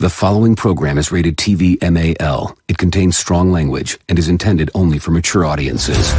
The following program is rated TV MAL. It contains strong language and is intended only for mature audiences.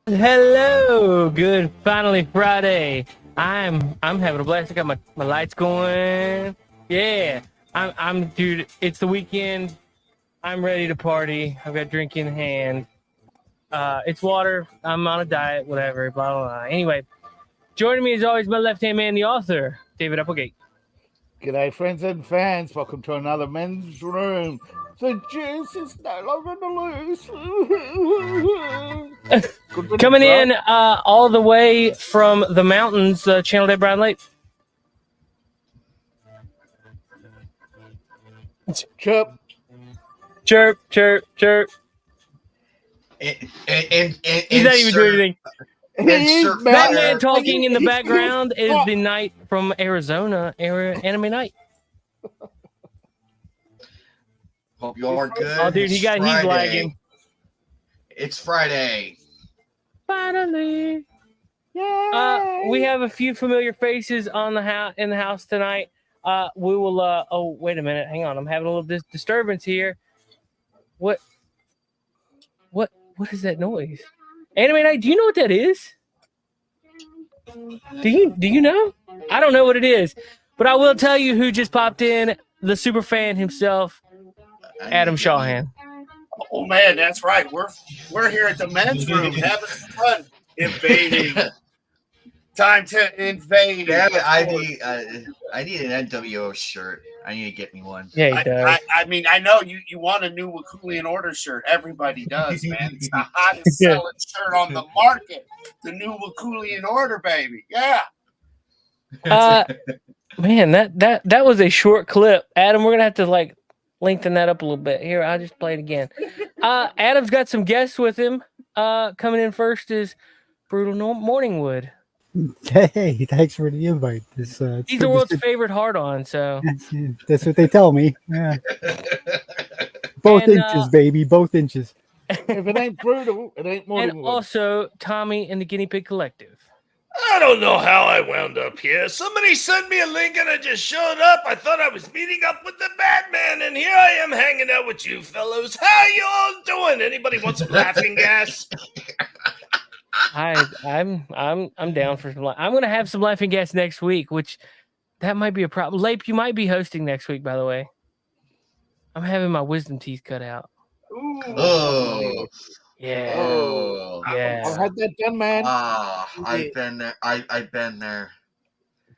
Hello, good finally Friday. I'm having a blast. I got my lights going. Yeah, I'm dude. It's the weekend. I'm ready to party. I've got drink in hand. It's water. I'm on a diet. Whatever. Blah blah blah. Anyway, joining me as always, my left-hand man, the author, David Applegate. G'day, friends and fans. Welcome to another men's room. The juice is no longer loose. Coming in all the way from the mountains, Channel Day Brown Lake. Chirp. Chirp, chirp, chirp. He's not even doing anything. Batman talking in the background is the Knight from Arizona, Anime Night. Hope you are good. Oh, dude, he's lagging. It's Friday. Finally. Yeah. We have a few familiar faces on in the house tonight. We will. Oh, wait a minute. Hang on. I'm having a little disturbance here. What is that noise? Anime Night, do you know what that is? Do you know? I don't know what it is, but I will tell you who just popped in. The super fan himself, Adam Shawhan. Oh man, that's right. We're here at the men's room having fun, invading. Time to invade. Damn it, I need an NWO shirt. I need to get me one. Yeah, he does. I mean, I know you want a new Wokuian Order shirt. Everybody does, man. It's the hottest selling shirt on the market. The new Wokuian Order, baby. Yeah. Man, that was a short clip. Adam, we're gonna have to lengthen that up a little bit. Here, I'll just play it again. Adam's got some guests with him. Coming in first is Brutal Morningwood. Hey, thanks for the invite. He's the world's favorite hard-on, so that's what they tell me. Yeah. Both inches, baby, both inches. If it ain't brutal, it ain't Morningwood. And also Tommy and the Guinea Pig Collective. I don't know how I wound up here. Somebody sent me a link and I just showed up. I thought I was meeting up with the Batman, and here I am hanging out with you fellows. How you all doing? Anybody want some laughing gas? I'm down for some. I'm gonna have some laughing gas next week, which that might be a problem. Lape, you might be hosting next week, by the way. I'm having my wisdom teeth cut out. Ooh. Oh. Yeah. Oh. Yeah. I've had that done, man. I've been there. I've been there.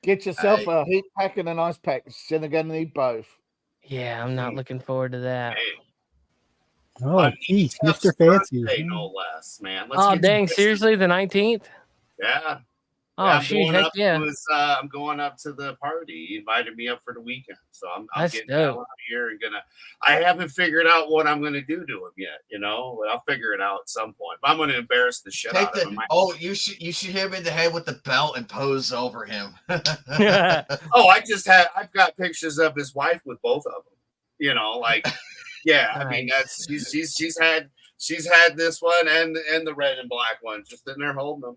Get yourself a heat pack and an ice pack. You're going to need both. Yeah, I'm not looking forward to that. Oh, geez, Mr. Fancy. No less, man. Oh, dang, seriously, the 19th? Yeah. Oh, shoot, heck yeah. I'm going up to the party. He invited me up for the weekend. So I'm getting dope. out here and I haven't figured out what I'm going to do to him yet, but I'll figure it out at some point. But I'm going to embarrass the shit out of him. Oh, you should hit him in the head with the belt and pose over him. Oh, I've got pictures of his wife with both of them. Yeah, I mean she's had this one and the red and black one just in there holding them,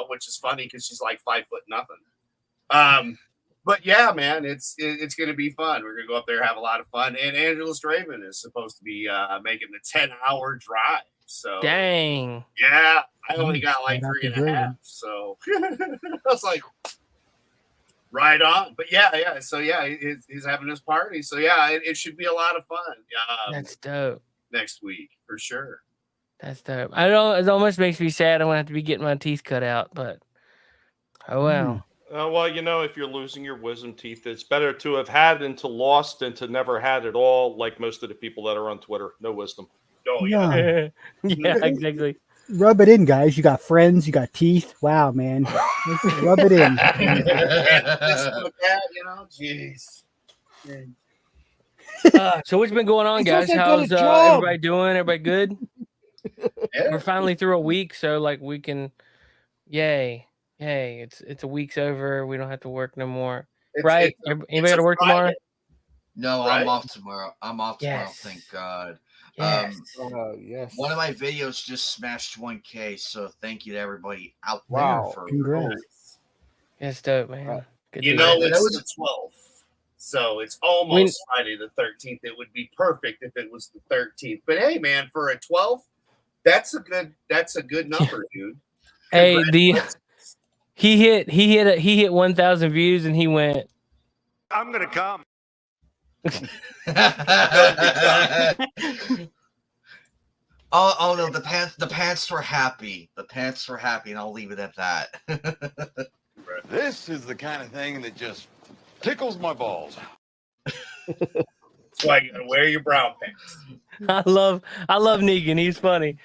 which is funny because she's like 5'0". But yeah, man, it's gonna be fun. We're gonna go up there, have a lot of fun, and Angela Straven is supposed to be making the 10-hour drive. So dang, yeah, I only got like 3.5, so I was like, right on. But yeah. So yeah, he's having his party. So yeah, it should be a lot of fun. That's dope. Next week for sure. That's dope. I don't. It almost makes me sad. I'm gonna have to be getting my teeth cut out, but oh well. Well, if you're losing your wisdom teeth, it's better to have had and to lost than to never had it all. Like most of the people that are on Twitter, no wisdom. Oh yeah, yeah, exactly. Rub it in, guys. You got friends. You got teeth. Wow, man. Rub it in. Jeez. So what's been going on, It's guys? also got a How's job. everybody doing? Everybody good? Yeah. We're finally through a week, so like we can, yay! It's a week's over. We don't have to work no more, right? Anybody got to work tomorrow? No, Right? I'm off tomorrow. I'm off tomorrow. Yes. Thank God. Yes. Yes. One of my videos just smashed 1K, so thank you to everybody out Wow. there for Congrats. It's dope, man. Good You to know, hear. it's the 12th, so it's almost Friday the 13th. It would be perfect if it was the 13th. But hey, man, for a 12th, that's a good number, dude. Hey, he hit 1,000 views, and he went, I'm gonna come. Oh no, the pants were happy. The pants were happy, and I'll leave it at that. This is the kind of thing that just tickles my balls. That's why you gotta wear your brown pants. I love Negan. He's funny.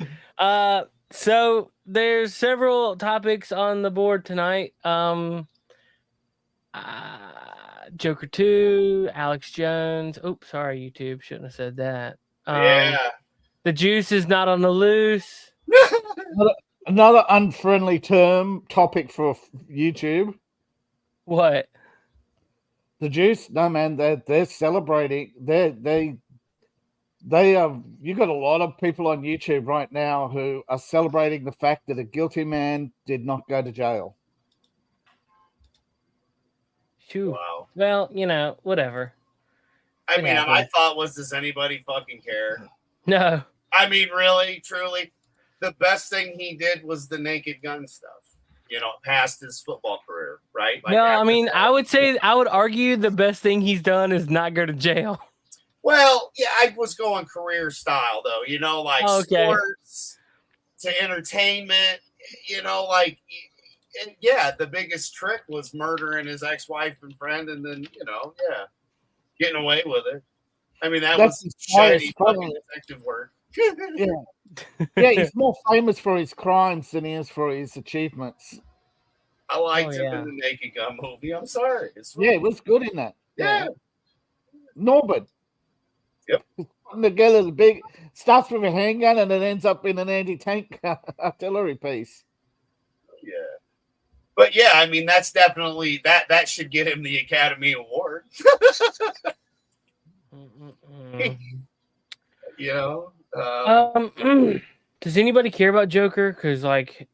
So there's several topics on the board tonight. Joker 2, Alex Jones. Oops, sorry, YouTube. Shouldn't have said that. Yeah. The juice is not on the loose. Another unfriendly topic for YouTube. What? The juice? No, man. They're celebrating. They are. You got a lot of people on YouTube right now who are celebrating the fact that a guilty man did not go to jail. Shoo. Wow. Well, you know, whatever. I It mean, happens. my thought was, does anybody fucking care? No. I mean, really, truly, the best thing he did was the Naked Gun stuff. You know, past his football career, right? Like, No, I after mean, that. I would argue the best thing he's done is not go to jail. Well, yeah, I was going career style though. You know, like Okay. sports to entertainment. You know, like, and yeah, the biggest trick was murdering his ex-wife and friend, and then getting away with it. I mean, That's was his highest shady fucking crime. detective work. Yeah, he's more famous for his crimes than he is for his achievements. I liked Oh, him yeah. in the Naked Gun movie. I'm sorry. It's Yeah, it was good in that. yeah. Norbert. Yep. Putting together the big starts with a handgun and it ends up in an anti-tank artillery piece. Yeah. But yeah, I mean, that's definitely that should get him the Academy Award. You know? Does anybody care about Joker? Because like,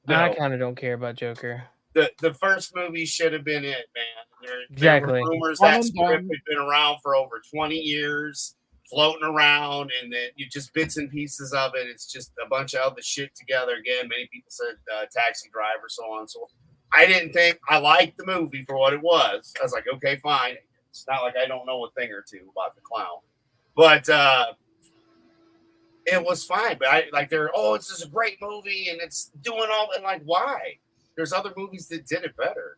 I No. kind of don't care about Joker. The first movie should have been it, man. There Exactly. were rumors One that and script done. had been around for over 20 years, floating around, and then you just bits and pieces of it. It's just a bunch of other shit together. Again, many people said Taxi Driver, so on and so forth. I didn't think I liked the movie for what it was. I was like, okay, fine. It's not like I don't know a thing or two about the clown, but it was fine. But this is a great movie and it's doing all, and like, why? There's other movies that did it better.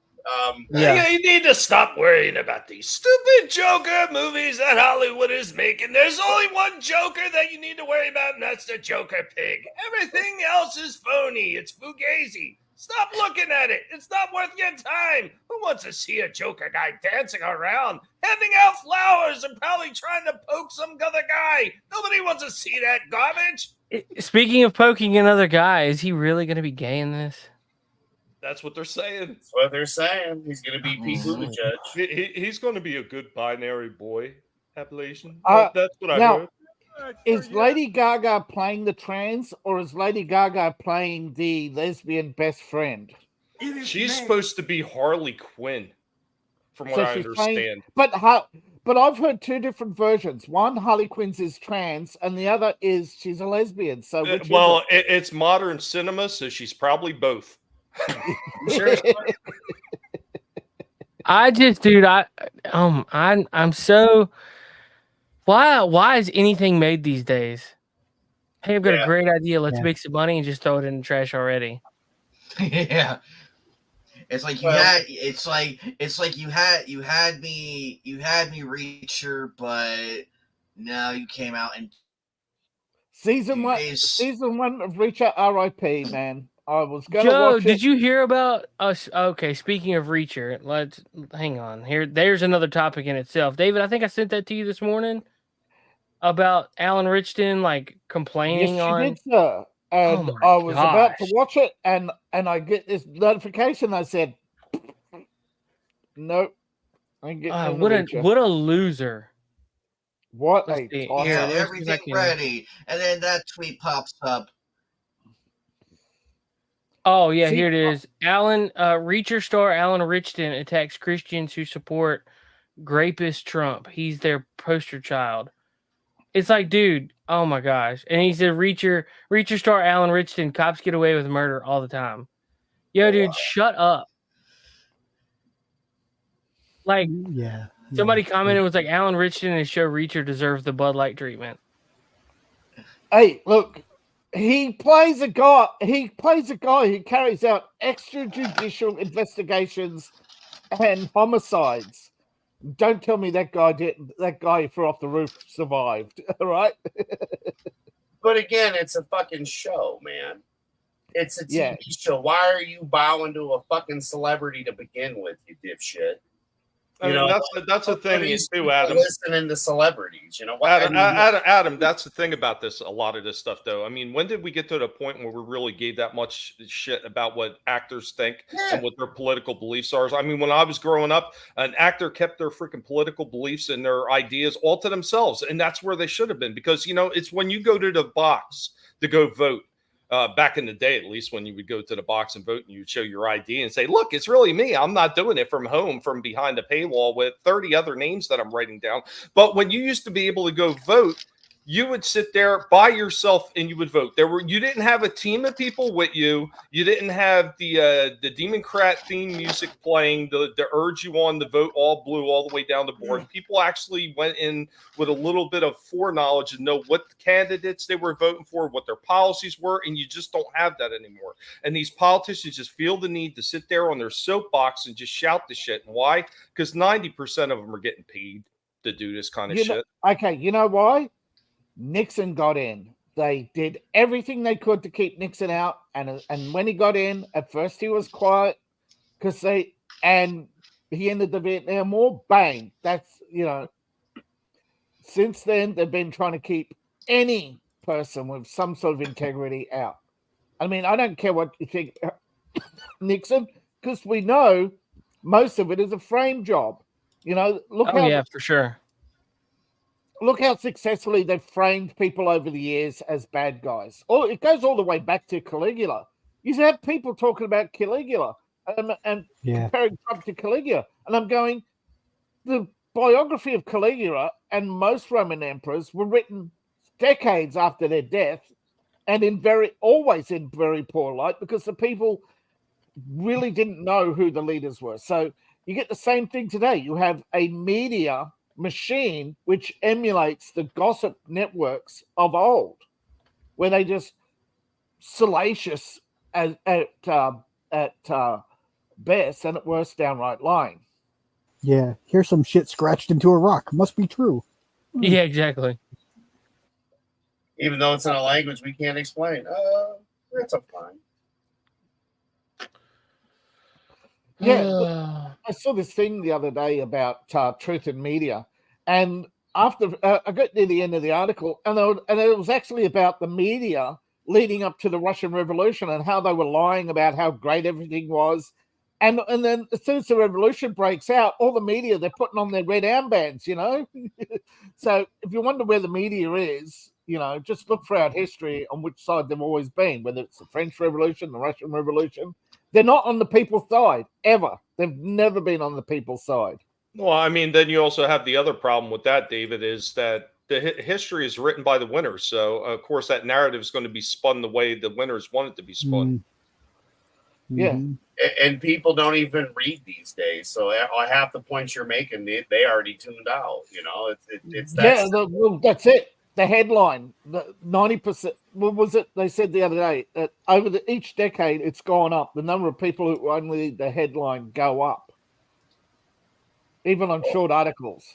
Yeah. You need to stop worrying about these stupid Joker movies that Hollywood is making. There's only one Joker that you need to worry about, and that's the Joker pig. Everything else is phony. It's fugazi. Stop looking at it. It's not worth your time. Who wants to see a Joker guy dancing around, handing out flowers, and probably trying to poke some other guy? Nobody wants to see that garbage. Speaking of poking another guy, is he really going to be gay in this? That's what they're saying. That's what they're saying. He's going to be Pete Buttigieg. He's going to be a good binary boy, Appalachian. That's what I now- heard. Is Lady Gaga playing the trans or is Lady Gaga playing the lesbian best friend? She's supposed to be Harley Quinn, from what I she's understand. playing, but I've heard two different versions. One, Harley Quinn's is trans, and the other is she's a lesbian. So which is Well, it? it's modern cinema, so she's probably both. I just, dude, I'm so. Why is anything made these days? Hey, I've got a great idea. Let's make some money and just throw it in the trash already. Yeah. It's like you had. It's like you had me Reacher, but now you came out and season one of Reacher R.I.P. Man, I was gonna Joe, watch it. did you hear about us? Okay, speaking of Reacher, let's hang on here. There's another topic in itself. David, I think I sent that to you this morning. about Alan Richardson like complaining Yes, she on? did, sir. And my I was about to gosh. watch it, and I get this notification. I said, "Nope, I ain't getting in the Reacher." What a loser. What Let's a see. tosser. Here, Yeah, let me see if I everything can- ready, and then that tweet pops up. Oh yeah, See, here it is. Reacher star Alan Richardson attacks Christians who support Grapist Trump. He's their poster child. It's like, dude, oh my gosh. And he said Reacher star Alan Richardson, cops get away with murder all the time. Yo, dude, shut up. Like, Yeah. somebody commented, was like, Alan Richardson and his show Reacher deserves the Bud Light treatment. Hey, look, he plays a guy who carries out extrajudicial investigations and homicides. Don't tell me that guy who threw off the roof survived. All right. But again, it's a fucking show, man. It's a TV show. Why are you bowing to a fucking celebrity to begin with, you dipshit? I mean, that's the thing too, Adam. Listening to celebrities, you know what? Adam, that's the thing about this. A lot of this stuff, though. I mean, when did we get to the point where we really gave that much shit about what actors think and what their political beliefs are? I mean, when I was growing up, an actor kept their freaking political beliefs and their ideas all to themselves, and that's where they should have been. Because it's when you go to the box to go vote. Back in the day, at least, when you would go to the box and vote and you'd show your ID and say, look, it's really me. I'm not doing it from home, from behind a paywall with 30 other names that I'm writing down. But when you used to be able to go vote, you would sit there by yourself and you would vote. You didn't have a team of people with you. You didn't have the Democrat theme music playing to urge you on to vote all blue all the way down the board. People actually went in with a little bit of foreknowledge and know what candidates they were voting for, what their policies were, and you just don't have that anymore. And these politicians just feel the need to sit there on their soapbox and just shout the shit. And why? Because 90% of them are getting paid to do this kind of shit. Okay, you know why? Nixon got in. They did everything they could to keep Nixon out, and when he got in, at first he was quiet and he ended the Vietnam War. Bang! That's Since then, they've been trying to keep any person with some sort of integrity out. I mean, I don't care what you think, Nixon, because we know most of it is a frame job. For sure. Look how successfully they've framed people over the years as bad guys. It goes all the way back to Caligula. You have people talking about Caligula and comparing Trump to Caligula. And I'm going, the biography of Caligula and most Roman emperors were written decades after their death and always in very poor light because the people really didn't know who the leaders were. So you get the same thing today. You have a media machine which emulates the gossip networks of old, where they just salacious at best and at worst downright lying. Yeah, here's some shit scratched into a rock. Must be true. Yeah, exactly. Even though it's in a language we can't explain. That's a fine. Yeah, I saw this thing the other day about truth in media, and after I got near the end of the article, and it was actually about the media leading up to the Russian Revolution and how they were lying about how great everything was, and then as soon as the revolution breaks out, all the media, they're putting on their red armbands, So if you wonder where the media is, just look throughout history on which side they've always been, whether it's the French Revolution, the Russian Revolution. They're not on the people's side, ever. They've never been on the people's side. Well, I mean, then you also have the other problem with that, David, is that the history is written by the winners. So, of course, that narrative is going to be spun the way the winners want it to be spun. Yeah. And people don't even read these days. So half the points you're making, they already tuned out. It's that that's it. The headline, the 90%. What was it? They said the other day that over each decade, it's gone up. The number of people who only read the headline go up, even on short articles.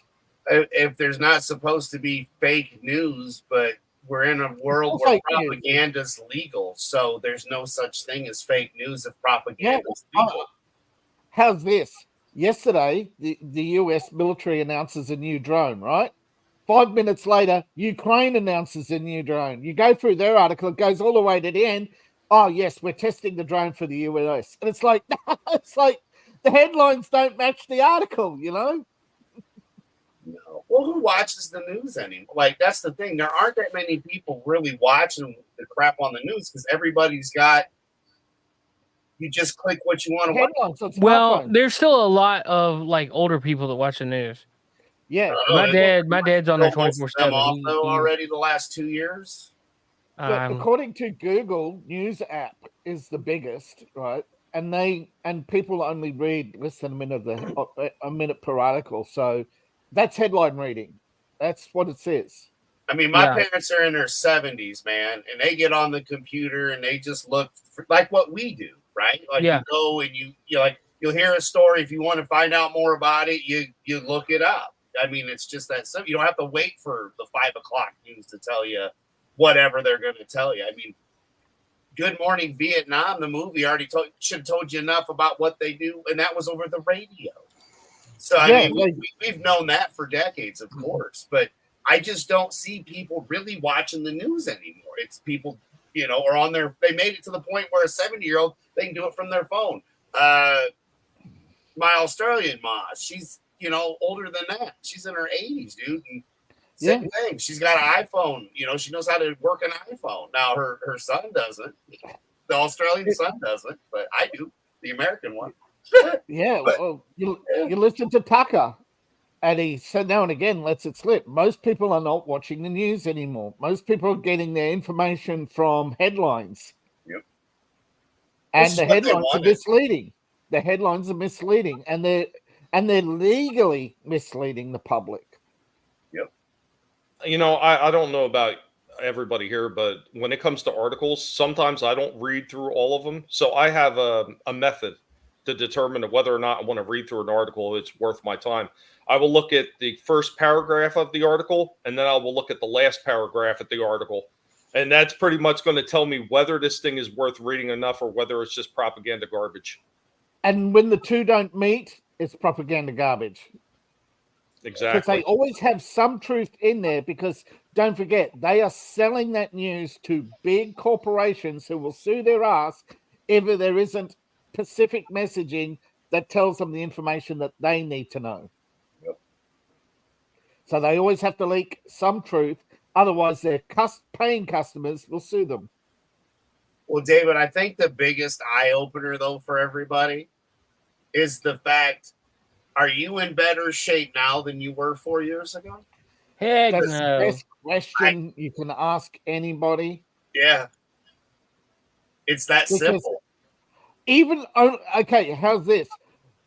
If there's not supposed to be fake news, but we're in a world where propaganda is legal, so there's no such thing as fake news if propaganda is legal. How's this? Yesterday, the U.S. military announces a new drone, right? 5 minutes later, Ukraine announces a new drone. You go through their article, it goes all the way to the end. Oh, yes, we're testing the drone for the US. And it's like the headlines don't match the article, you know? No. Well, who watches the news anymore? Like, that's the thing. There aren't that many people really watching the crap on the news because everybody's got. You just click what you want to watch. Well, there's still a lot of like older people that watch the news. Yeah, my dad's on there 24/7. Already the last 2 years. But according to Google News app is the biggest, right? And people only read less than a minute per article. So that's headline reading. That's what it says. I mean, my parents are in their 70s, man, and they get on the computer and they just look like what we do, right? Like you go and you'll hear a story. If you want to find out more about it, you look it up. I mean, it's just that simple. You don't have to wait for the 5 o'clock news to tell you whatever they're going to tell you. I mean, Good Morning Vietnam, the movie, already should have told you enough about what they do, and that was over the radio. So, I mean, we've known that for decades, of course, but I just don't see people really watching the news anymore. It's people, are on they made it to the point where a 70-year-old, they can do it from their phone. My Australian ma, she's, older than that. She's in her 80s, dude. And same thing. She's got an iPhone. She knows how to work an iPhone. Now, her son doesn't. The Australian son doesn't, but I do. The American one. Well, you listen to Tucker, and he said now and again lets it slip. Most people are not watching the news anymore. Most people are getting their information from headlines. Yep. And the headlines are misleading. The headlines are misleading, and they're legally misleading the public. Yep. I don't know about everybody here, but when it comes to articles, sometimes I don't read through all of them. So I have a method to determine whether or not I want to read through an article, it's worth my time. I will look at the first paragraph of the article, and then I will look at the last paragraph of the article. And that's pretty much going to tell me whether this thing is worth reading enough or whether it's just propaganda garbage. And when the two don't meet, it's propaganda garbage. Exactly. Because they always have some truth in there, because don't forget, they are selling that news to big corporations who will sue their ass if there isn't specific messaging that tells them the information that they need to know. Yep. So they always have to leak some truth. Otherwise, their paying customers will sue them. Well, David, I think the biggest eye-opener, though, for everybody is the fact, are you in better shape now than you were 4 years ago? Heck That's no. the best question you can ask anybody. Yeah. It's that simple. How's this?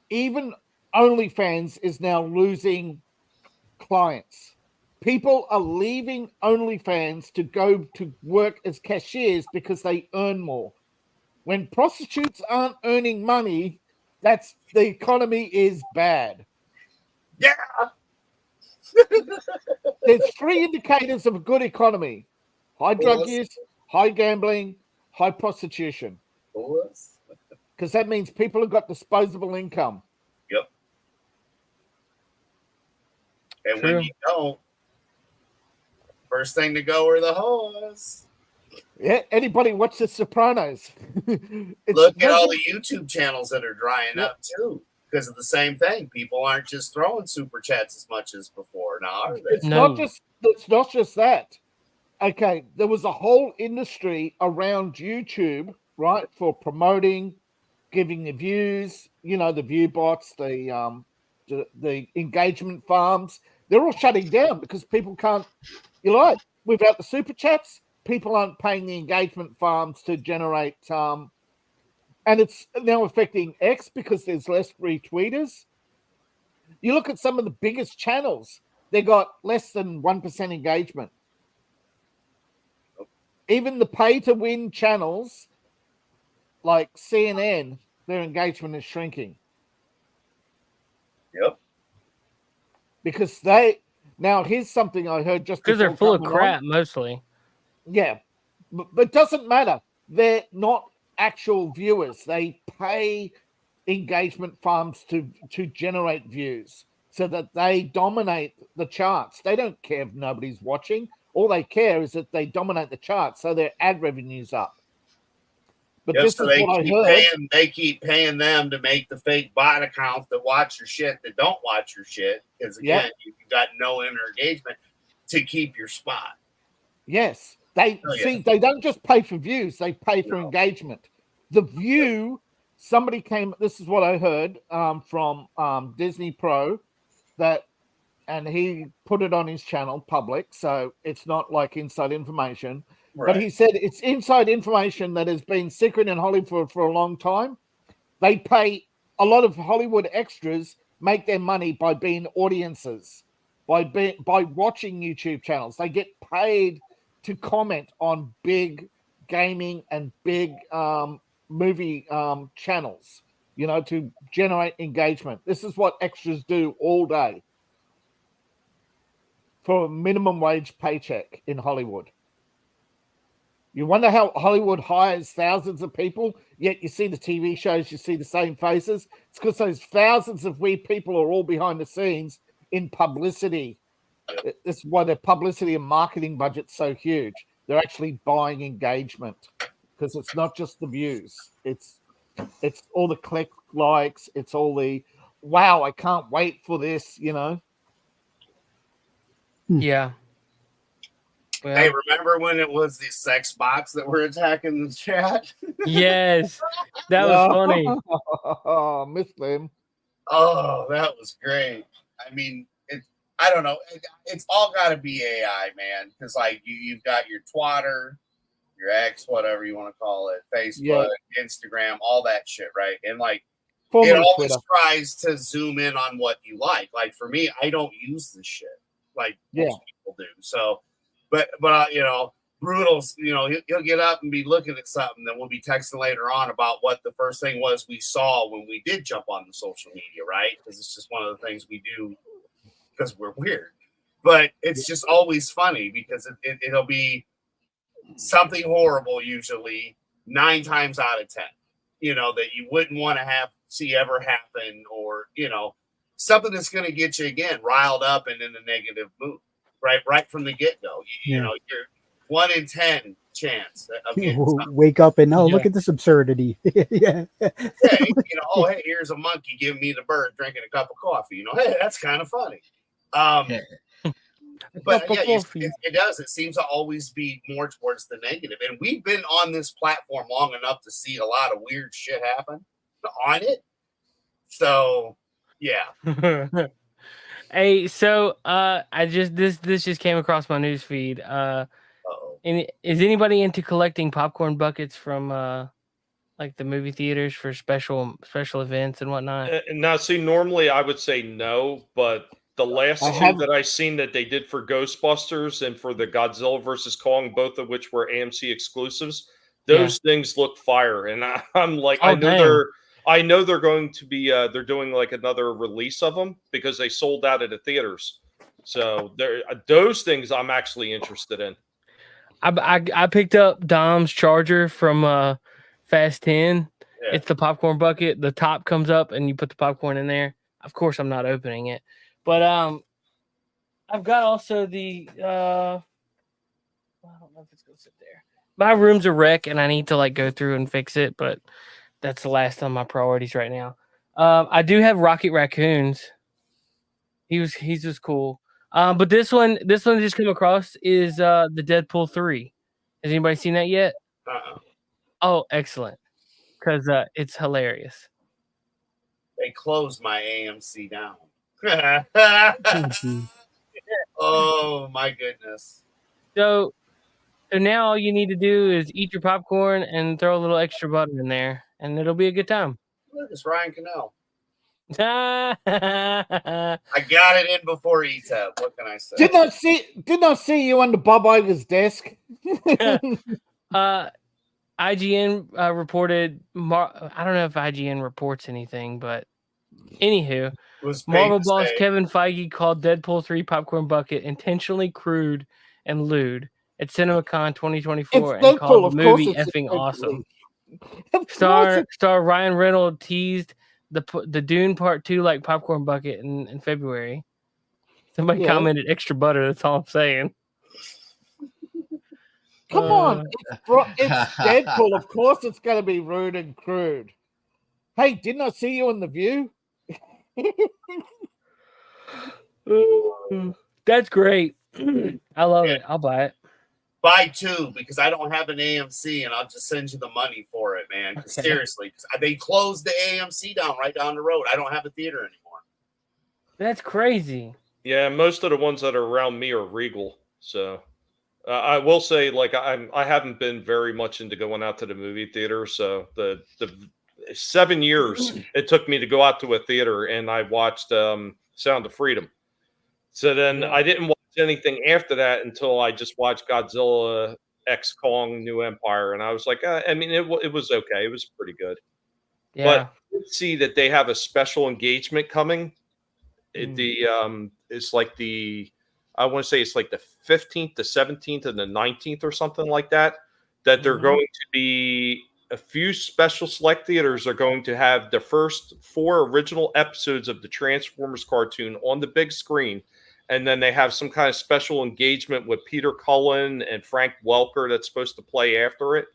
Even OnlyFans is now losing clients. People are leaving OnlyFans to go to work as cashiers because they earn more. When prostitutes aren't earning money, the economy is bad. Yeah. There's 3 indicators of a good economy: high drug use, high gambling, high prostitution. Because that means people have got disposable income. Yep. And when you don't, first thing to go are the hoes. Yeah, anybody watch The Sopranos? Look at all the YouTube channels that are drying up too, because of the same thing. People aren't just throwing super chats as much as before now, are they? It's not just that. Okay, there was a whole industry around YouTube, right, for promoting, giving the views, the view bots, the engagement farms. They're all shutting down because people can't, without the super chats, people aren't paying the engagement farms to generate, and it's now affecting X because there's less retweeters. You look at some of the biggest channels, they got less than 1% engagement. Even the pay-to-win channels, like CNN, their engagement is shrinking. Yep. Because now here's something I heard just because they're full of crap mostly. Yeah, but it doesn't matter. They're not actual viewers. They pay engagement farms to generate views. so that they dominate the charts. They don't care if nobody's watching. All they care is that they dominate the charts, so their ad revenue's up. But Yep, this so is what I heard. they keep paying them to make the fake bot accounts that watch your shit that don't watch your shit. Because again, you got no engagement to keep your spot. Yes. They they don't just pay for views, they pay for engagement. The view, somebody came, this is what I heard from Disney Pro, and he put it on his channel public, so it's not like inside information. Right. But he said it's inside information that has been secret in Hollywood for a long time. They pay a lot of Hollywood extras make their money by being audiences, by watching YouTube channels. They get paid to comment on big gaming and big movie channels, to generate engagement. This is what extras do all day for a minimum wage paycheck in Hollywood. You wonder how Hollywood hires thousands of people, yet you see the TV shows, you see the same faces. It's because those thousands of weird people are all behind the scenes in publicity. That's why their publicity and marketing budget's so huge. They're actually buying engagement because it's not just the views. It's all the click likes. It's all the, wow, I can't wait for this, Yeah. Well, hey, remember when it was the sex bots that were attacking the chat? Yes, that was funny. Oh, miss them. Oh, that was great. I mean, I don't know. It's all got to be AI, man. Because like you've got your Twitter, your X, whatever you want to call it, Facebook, Instagram, all that shit, right? And like it always tries to zoom in on what you like. Like for me, I don't use this shit like most people do. So. But Brutal's, he'll get up and be looking at something, then we'll be texting later on about what the first thing was we saw when we did jump on the social media, right? Because it's just one of the things we do because we're weird. But it's just always funny because it'll be something horrible usually 9 times out of 10, that you wouldn't want to see ever happen, or, something that's going to get you again riled up and in a negative mood. Right from the get-go. You're 1 in 10 chance of getting wake up and look at this absurdity. Hey, here's a monkey giving me the bird drinking a cup of coffee. Hey, that's kind of funny. But it does. It seems to always be more towards the negative. And we've been on this platform long enough to see a lot of weird shit happen on it. So, yeah. Hey, so this just came across my news feed. Is anybody into collecting popcorn buckets from like the movie theaters for special events and whatnot? Now, see, normally I would say no, but the last two that I seen that they did for Ghostbusters and for the Godzilla vs. Kong, both of which were AMC exclusives, those things look fire, and I'm like, I know they're going to be they're doing like another release of them because they sold out at the theaters. So those things I'm actually interested in. I picked up Dom's charger from Fast 10. Yeah. It's the popcorn bucket. The top comes up and you put the popcorn in there. Of course, I'm not opening it, but I've got also the I don't know if it's gonna sit there. My room's a wreck and I need to like go through and fix it, but that's the last on my priorities right now. I do have Rocket Raccoons. He's just cool. But this one just came across is the Deadpool 3. Has anybody seen that yet? Oh, excellent. Because it's hilarious. They closed my AMC down. Oh my goodness. So now all you need to do is eat your popcorn and throw a little extra butter in there, and it'll be a good time. Look, it's Ryan Cannell. I got it in before Etep. What can I say? Did not see you under Bob Iger's desk. IGN reported. I don't know if IGN reports anything, but anywho, Marvel boss Kevin Feige called Deadpool 3 popcorn bucket intentionally crude and lewd at CinemaCon 2024 and called the movie effing awesome. Star Ryan Reynolds teased the Dune Part 2 like popcorn bucket in February. Somebody Yeah. commented extra butter. That's all I'm saying. Come on, it's Deadpool. Of course, it's going to be rude and crude. Hey, didn't I see you in The View? That's great. I love it. I'll buy it. Buy 2 because I don't have an AMC, and I'll just send you the money for it, man. Okay. Seriously, because they closed the AMC down right down the road. I don't have a theater anymore. That's crazy. Yeah, most of the ones that are around me are Regal. So I will say, like, I haven't been very much into going out to the movie theater. So the 7 years it took me to go out to a theater, and I watched Sound of Freedom. So then I didn't watch anything after that until I just watched Godzilla X Kong New Empire, and I was like, I mean, it was okay. It was pretty good. Yeah. But I did see that they have a special engagement coming. It's like I want to say it's like the 15th, the 17th, and the 19th or something like that. That they're going to be a few special select theaters are going to have the first 4 original episodes of the Transformers cartoon on the big screen. And then they have some kind of special engagement with Peter Cullen and Frank Welker that's supposed to play after it.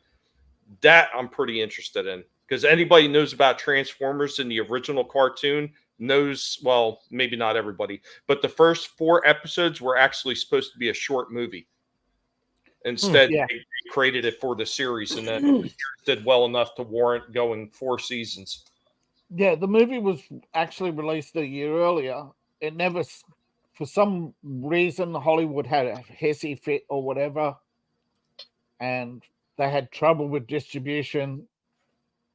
That I'm pretty interested in, because anybody who knows about Transformers in the original cartoon knows, well, maybe not everybody, but the first 4 episodes were actually supposed to be a short movie. Instead, they created it for the series, and then did well enough to warrant going 4 seasons. Yeah, the movie was actually released a year earlier. It never... For some reason, Hollywood had a hissy fit or whatever, and they had trouble with distribution.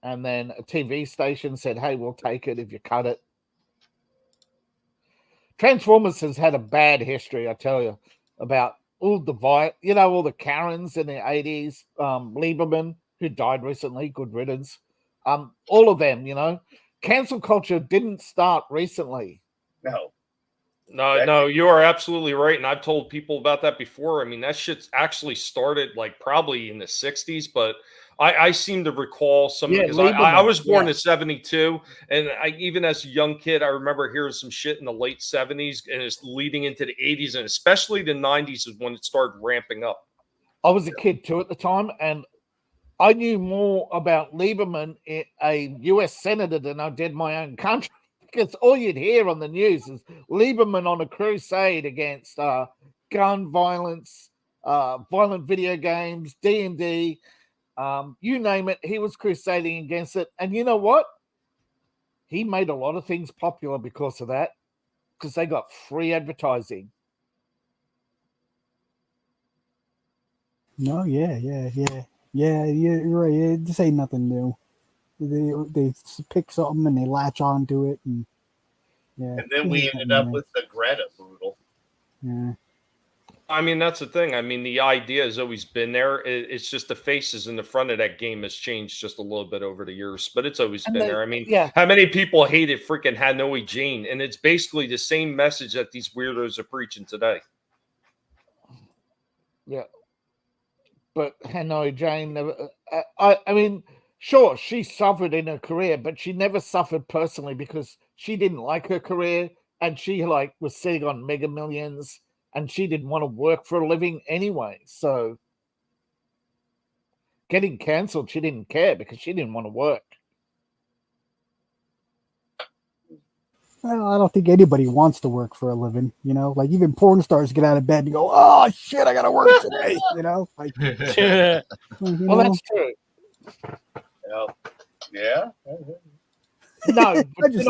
And then a TV station said, "Hey, we'll take it if you cut it." Transformers has had a bad history, I tell you, about all the Karens in the 80s, Lieberman, who died recently, good riddance. All of them, cancel culture didn't start recently. No, you are absolutely right. And I've told people about that before. I mean, that shit's actually started like probably in the 60s, but I seem to recall some, because I was born in 72. And even as a young kid, I remember hearing some shit in the late 70s, and it's leading into the 80s, and especially the 90s is when it started ramping up. I was a kid too at the time, and I knew more about Lieberman, a US senator, than I did my own country. Because all you'd hear on the news is Lieberman on a crusade against gun violence, violent video games, D&D, you name it. He was crusading against it. And you know what? He made a lot of things popular because of that, because they got free advertising. No, yeah, you're right. This ain't nothing new. They pick something and they latch onto it, and and then we ended up with the Greta boodle. Yeah, I mean, that's the thing. I mean, the idea has always been there. It's just the faces in the front of that game has changed just a little bit over the years, but it's always been there. I mean, how many people hated freaking Hanoi Jane? And it's basically the same message that these weirdos are preaching today. Yeah, but Hanoi Jane never. I mean. Sure, she suffered in her career, but she never suffered personally because she didn't like her career, and she was sitting on Mega Millions, and she didn't want to work for a living anyway. So getting cancelled, she didn't care because she didn't want to work. Well, I don't think anybody wants to work for a living, like even porn stars get out of bed and go, "Oh shit, I gotta work today," Well, that's true. Yeah. No, but you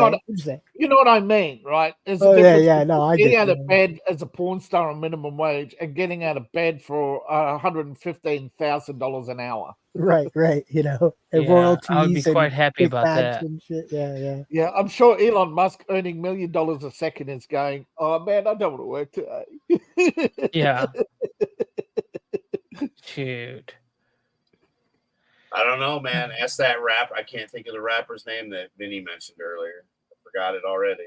know what I mean, right? There's a difference I getting get out of bed as a porn star on minimum wage and getting out of bed for $115,000 an hour. Right. And royalties. I would be quite happy about that. And shit. Yeah. Yeah, I'm sure Elon Musk earning $1 million a second is going, "Oh man, I don't want to work today." Yeah. Shoot. I don't know, man. Ask that rapper. I can't think of the rapper's name that Vinny mentioned earlier. I forgot it already.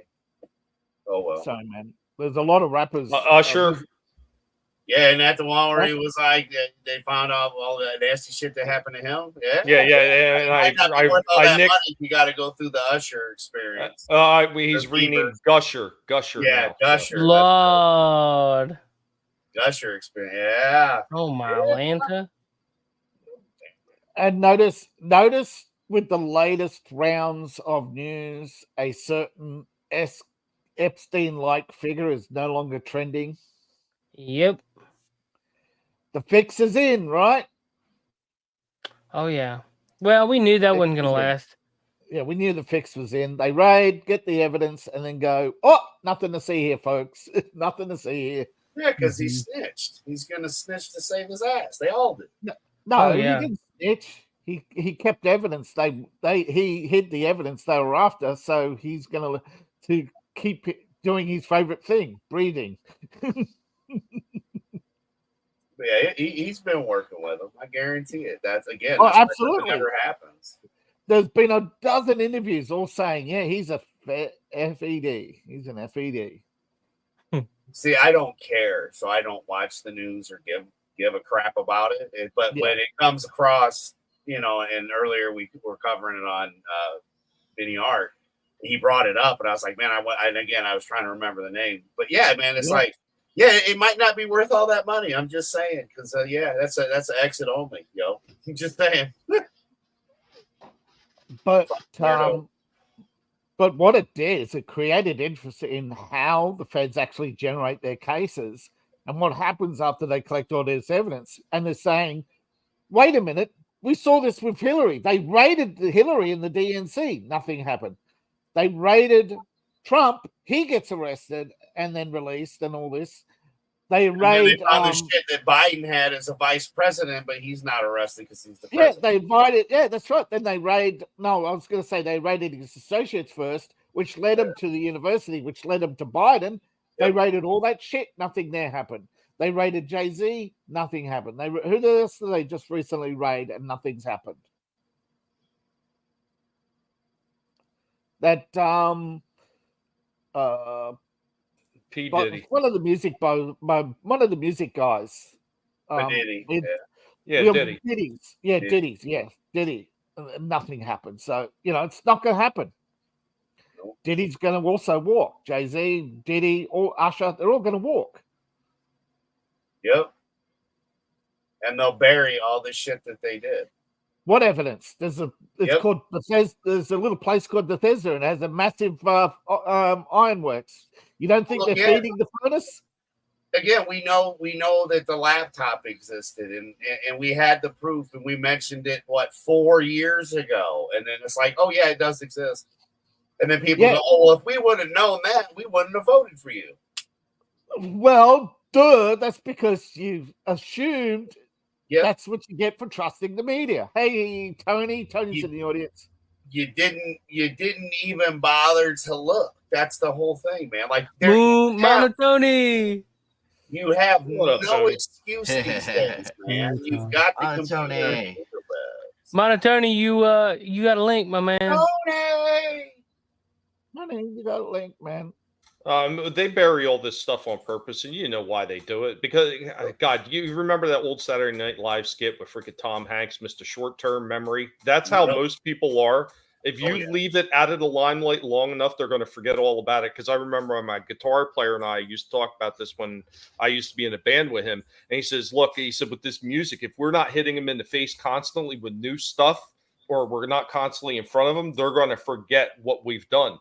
Oh well. Sorry, man. There's a lot of rappers. Sure. Yeah, and at the one where he was like, they found out all the nasty shit that happened to him. Yeah. And I money. You got to go through the Usher experience. He's renamed Gusher. Gusher. Yeah, now. Gusher. Lord. Gusher experience. Yeah. Oh my Lanta. And notice with the latest rounds of news, a certain Epstein-like figure is no longer trending. Yep. The fix is in, right? Oh yeah. Well, we knew that wasn't gonna last. Yeah, we knew the fix was in. They raid, get the evidence, and then go, oh, nothing to see here, folks. Nothing to see here. Yeah, because he snitched. He's gonna snitch to save his ass. They all did. No, he didn't snitch. He kept evidence. He hid the evidence they were after, so he's gonna to keep doing his favorite thing, breathing. Yeah, he's been working with them. I guarantee it. That's again. Oh, absolutely. Never happens. There's been a dozen interviews all saying, yeah, he's a FED. He's an FED. See, I don't care, so I don't watch the news or give a crap about it. But when it comes across, and earlier we were covering it on Vinny Art, he brought it up, and I was like, man, I was trying to remember the name. But yeah, man, it's like, yeah, it might not be worth all that money. I'm just saying, because that's an exit only, yo. I'm just saying. But what it did is it created interest in how the feds actually generate their cases and what happens after they collect all this evidence. And they're saying, wait a minute, we saw this with Hillary. They raided Hillary in the DNC. Nothing happened. They raided Trump. He gets arrested and then released and all this. They raid. They found the shit that Biden had as a vice president, but he's not arrested because he's the Yeah, president. they invited. Yeah, that's right. Then they raid. No, I was going to say they raided his associates first, which led him to the university, which led him to Biden. They raided all that shit. Nothing there happened. They raided Jay-Z. Nothing happened. Who else did they just recently raid and nothing's happened? That P. Diddy. one of the music guys. Diddy. Diddy's. Yeah, Diddy's. Yeah, Diddy. Nothing happened. So, it's not going to happen. Nope. Diddy's going to also walk. Jay-Z, Diddy, or Usher, they're all going to walk. Yep. And they'll bury all the shit that they did. What evidence? Called Bethesda. There's a little place called Bethesda, and it has a massive ironworks. You don't think they're feeding the furnace? Again, we know that the laptop existed, and we had the proof, and we mentioned it 4 years ago, and then it's like, oh yeah, it does exist, and then people go, oh well, if we would have known that, we wouldn't have voted for you. Well, that's because you've assumed. Yep. That's what you get for trusting the media. Hey, Tony's in the audience. You didn't even bother to look. That's the whole thing, man. Like, Tony. You have no excuse these days, man. You've got the computer. Tony, you got a link, my man. Tony, you got a link, man. They bury all this stuff on purpose, and you know why they do it. Because, God, you remember that old Saturday Night Live skit with freaking Tom Hanks, Mr. Short-Term Memory? That's how most people are. If you leave it out of the limelight long enough, they're going to forget all about it. Because I remember my guitar player and I used to talk about this when I used to be in a band with him. And he says, look, with this music, if we're not hitting him in the face constantly with new stuff, or we're not constantly in front of them, they're going to forget what we've done.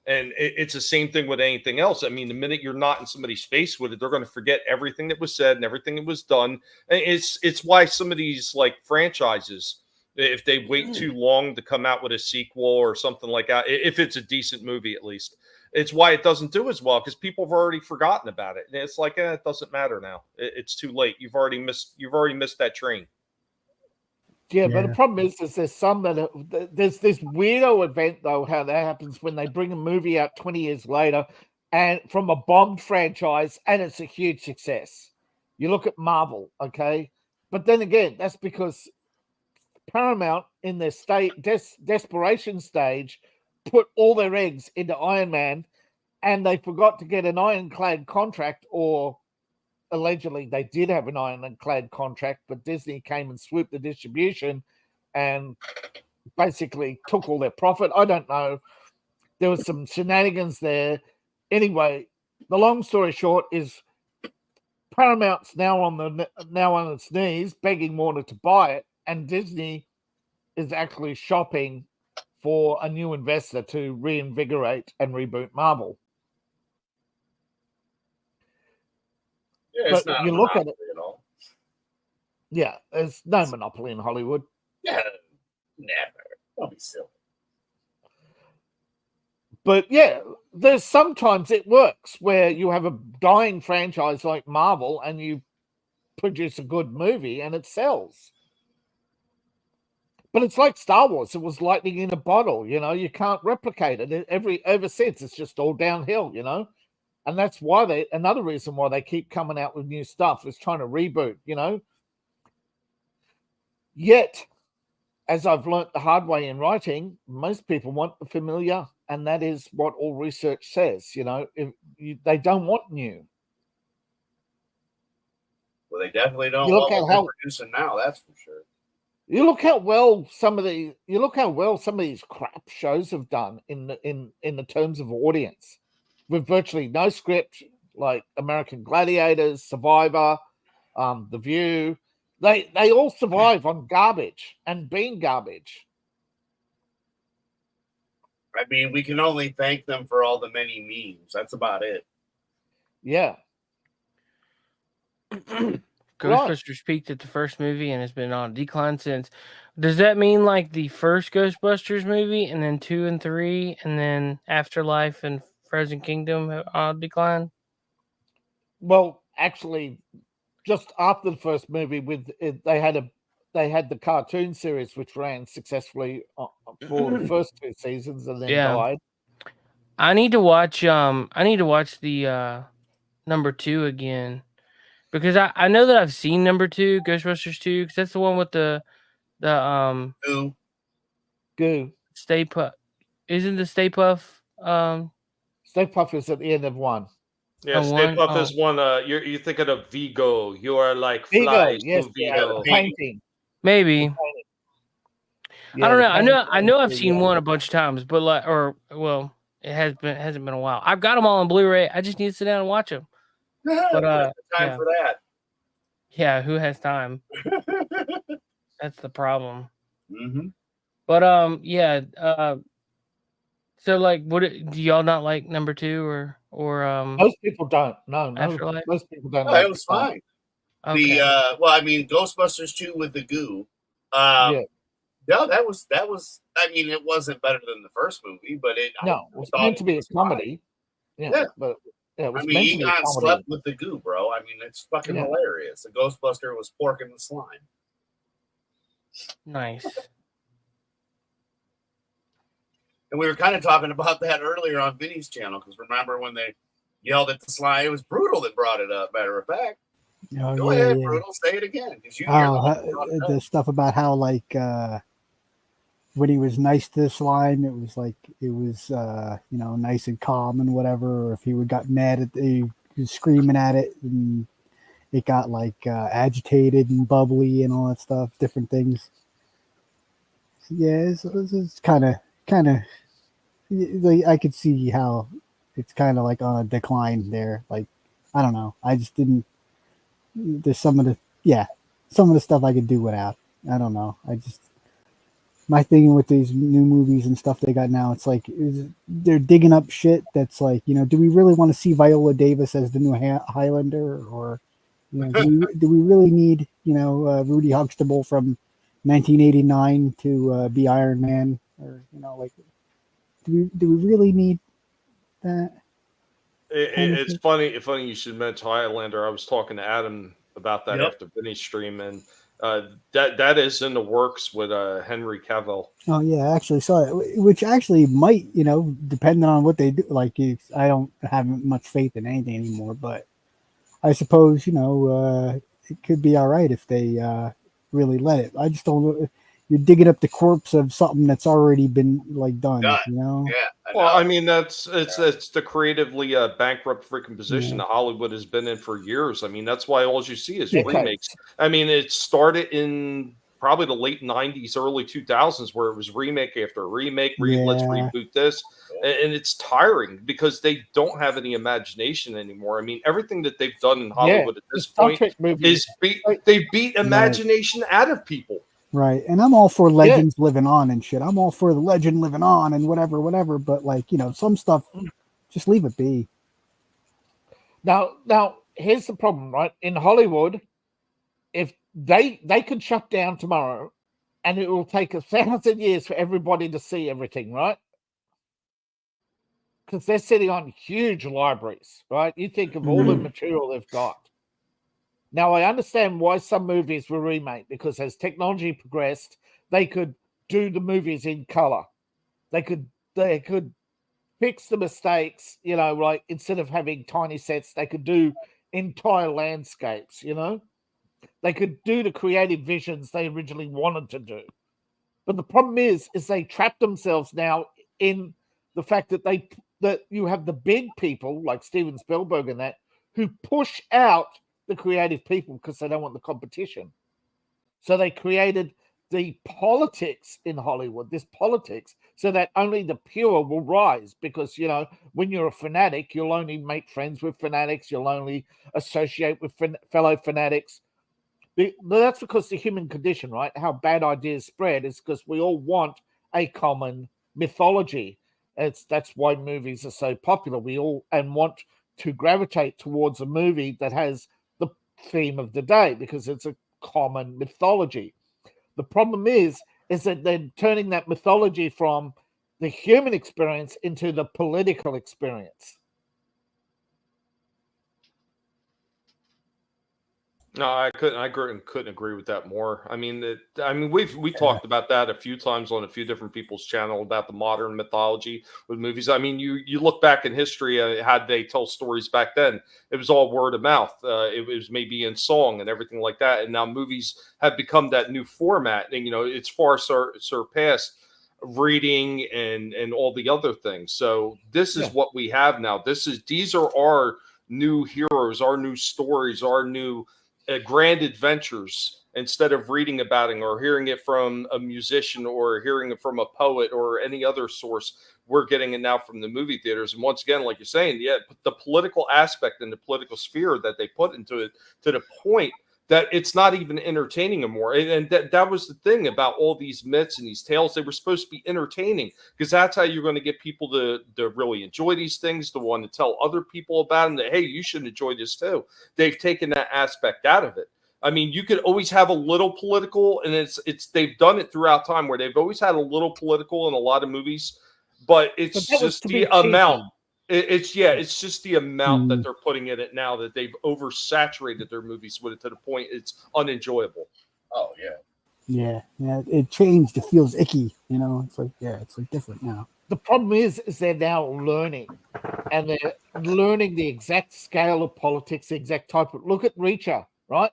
And it's the same thing with anything else. I mean, the minute you're not in somebody's face with it, they're going to forget everything that was said and everything that was done. And it's why some of these franchises, if they wait too long to come out with a sequel or something like that, if it's a decent movie at least, it's why it doesn't do as well, because people have already forgotten about it. And it's like, it doesn't matter now. It's too late. You've already missed that train. Yeah, but the problem is there's some there's this weirdo event though, how that happens when they bring a movie out 20 years later and from a bombed franchise and it's a huge success. You look at Marvel, okay? But then again, that's because Paramount in their desperation stage put all their eggs into Iron Man and they forgot to get an ironclad contract or allegedly they did have an ironclad contract, but Disney came and swooped the distribution and basically took all their profit. I don't know. There was some shenanigans there. Anyway, the long story short is Paramount's now on its knees begging Warner to buy it, and Disney is actually shopping for a new investor to reinvigorate and reboot Marvel. Yeah, it's But not you a look at it, monopoly at all. yeah, there's no monopoly in Hollywood. Yeah, never. Don't be silly. But yeah, there's sometimes it works where you have a dying franchise like Marvel and you produce a good movie and it sells. But it's like Star Wars. It was lightning in a bottle, you know, you can't replicate it. Ever since it's just all downhill, you know. And that's why another reason why they keep coming out with new stuff is trying to reboot, you know. Yet, as I've learnt the hard way in writing, most people want the familiar, and that is what all research says, you know. They don't want new. Well, they definitely don't You look want at what they're how- producing now, that's for sure. You look how well some of these crap shows have done in the terms of audience, with virtually no script, like American Gladiators, Survivor, The View. They all survive on garbage and being garbage. I mean, we can only thank them for all the many memes. That's about it. Yeah. Ghostbusters peaked at the first movie and has been on decline since. Does that mean like the first Ghostbusters movie and then 2 and 3 and then Afterlife and Frozen Kingdom have on decline? Well, actually, just after the first movie, they had the cartoon series which ran successfully for the first 2 seasons and then died. I need to watch the number 2 again. Because I know that I've seen number 2, Ghostbusters 2, because that's the one with the Goo. Stay Puft. Isn't the Stay Puft? Stay Puft is at the end of 1. Yeah, Stay Puft is one. You're thinking of Vigo. You are like flies yes, to Vigo. painting. Maybe. Yeah, I don't know. the I know I've painting, seen one a bunch of times, but it hasn't been a while. I've got them all on Blu-ray. I just need to sit down and watch them. But time for that. Yeah, who has time? That's the problem. Mm-hmm. But so like, do y'all not like number 2 or most people don't. No, Afterlife? most people don't. It was fine. Okay. Ghostbusters 2 with the goo. No, that was. I mean, it wasn't better than the first movie, but it was meant to be a comedy. Yeah, but it was meant to be a Egon comedy. slept with the goo, bro. I mean, it's fucking hilarious. The Ghostbuster was pork in the slime. Nice. And we were kind of talking about that earlier on Vinny's channel, because remember when they yelled at the slime? It was Brutal that brought it up, matter of fact. Go ahead, Brutal, say it again. The stuff about how, like, when he was nice to the slime, it was nice and calm and whatever. Or if he got mad at he was screaming at it and it got like agitated and bubbly and all that stuff, different things. Yeah, it's kind of like, I could see how it's kind of like on a decline there. Like, I don't know. I just didn't. There's some of the stuff I could do without. I don't know. My thing with these new movies and stuff they got now, it's like they're digging up shit that's like, do we really want to see Viola Davis as the new Highlander, or do we really need Rudy Huxtable from 1989 to be Iron Man, or like do we really need that? It's funny you should mention Highlander. I was talking to Adam about that after Vinny's stream, and that is in the works with Henry Cavill. Oh yeah, I actually saw it, which actually might, depending on what they do. Like, I don't have much faith in anything anymore, but I suppose it could be all right if they really let it. I just don't. you're digging up the corpse of something that's already been like done. You know? Yeah. Well, I mean, it's the creatively bankrupt freaking position that Hollywood has been in for years. I mean, that's why all you see is remakes. I mean, it started in probably the late 90s, early 2000s, where it was remake after remake. Let's reboot this. And it's tiring because they don't have any imagination anymore. I mean, everything that they've done in Hollywood at this point is they beat imagination out of people. Right. And I'm all for legends living on and shit. I'm all for the legend living on and whatever. But like, you know, some stuff, just leave it be. Now, here's the problem, right? In Hollywood, if they could shut down tomorrow and it will take 1,000 years for everybody to see everything, right? Because they're sitting on huge libraries, right? You think of all the material they've got. Now, I understand why some movies were remade, because as technology progressed, they could do the movies in color. They could fix the mistakes, you know, like instead of having tiny sets, they could do entire landscapes, you know. They could do the creative visions they originally wanted to do. But the problem is they trap themselves now in the fact that you have the big people like Steven Spielberg and that who push out the creative people because they don't want the competition. So they created the politics in Hollywood, this politics, so that only the pure will rise. Because, you know, when you're a fanatic, you'll only make friends with fanatics. You'll only associate with fellow fanatics. That's because the human condition, right? How bad ideas spread is because we all want a common mythology. That's why movies are so popular. We all want to gravitate towards a movie that has the theme of the day because it's a common mythology. The problem is that they're turning that mythology from the human experience into the political experience. No, I couldn't agree with that more. I mean, we talked about that a few times on a few different people's channel about the modern mythology with movies. I mean, you look back in history, how they tell stories back then. It was all word of mouth. It was maybe in song and everything like that. And now movies have become that new format, and you know, it's far surpassed reading and all the other things. So this is what we have now. These are our new heroes, our new stories, our new grand adventures. Instead of reading about it or hearing it from a musician or hearing it from a poet or any other source, we're getting it now from the movie theaters. And once again, like you're saying, the political aspect and the political sphere that they put into it, to the point that it's not even entertaining anymore. And that was the thing about all these myths and these tales. They were supposed to be entertaining because that's how you're going to get people to really enjoy these things, to want to tell other people about them that, hey, you should enjoy this too. They've taken that aspect out of it. I mean, you could always have a little political, and they've done it throughout time where they've always had a little political in a lot of movies, but it's just the amount. It's just the amount that they're putting in it now that they've oversaturated their movies with it to the point it's unenjoyable. Oh yeah. It changed. It feels icky. You know, it's like different now. The problem is they're now learning, and they're learning the exact scale of politics, the exact type of. Look at Reacher, right?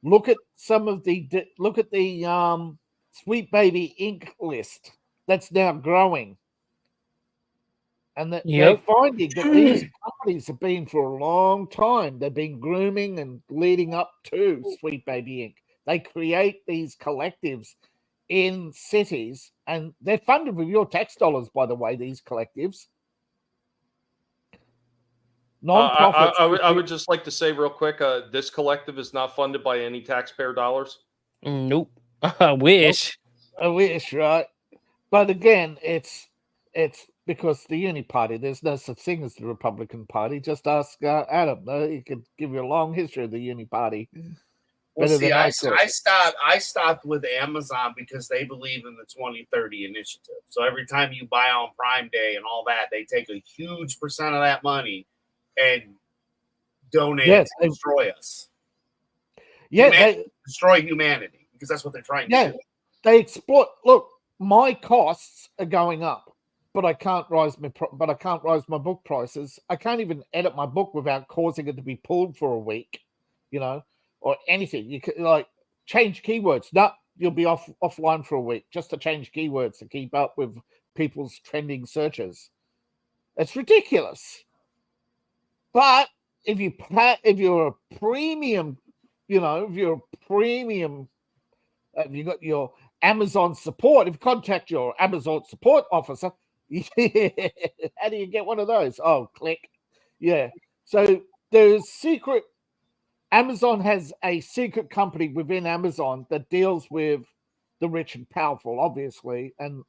Look at the Sweet Baby Inc. list that's now growing. And they're finding that these companies have been for a long time. They've been grooming and leading up to Sweet Baby Inc. They create these collectives in cities, and they're funded with your tax dollars, by the way, these collectives. Non-profits. I would just like to say real quick, this collective is not funded by any taxpayer dollars. Nope. I wish. I wish, right? But again, it's because the Uni Party, there's no such thing as the Republican Party. Just ask Adam. He could give you a long history of the Uni Party. Well, see, I stopped with Amazon because they believe in the 2030 initiative. So every time you buy on Prime Day and all that, they take a huge percent of that money and donate it to destroy us. Yeah, destroy humanity, because that's what they're trying to do. They exploit. Look, my costs are going up, but I can't rise my book prices. I can't even edit my book without causing it to be pulled for a week, you know, or anything. You could like change keywords. No, you'll be offline for a week just to change keywords to keep up with people's trending searches. It's ridiculous. But if you're a premium, you got your Amazon support. If you contact your Amazon support officer, how do you get one of those? Oh, click. Yeah. So there's Amazon has a secret company within Amazon that deals with the rich and powerful, obviously, and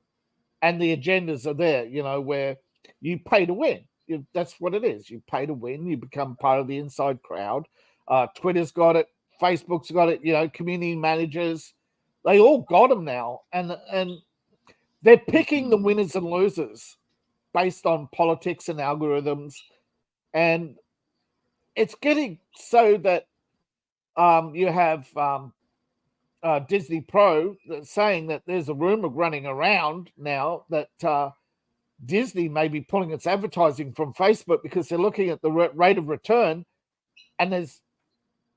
the agendas are there, where you pay to win. That's what it is. You pay to win. You become part of the inside crowd. Twitter's got it. Facebook's got it. Community managers, they all got them now, and they're picking the winners and losers based on politics and algorithms, and it's getting so that you have Disney Pro saying that there's a rumor running around now that Disney may be pulling its advertising from Facebook because they're looking at the rate of return, and there's,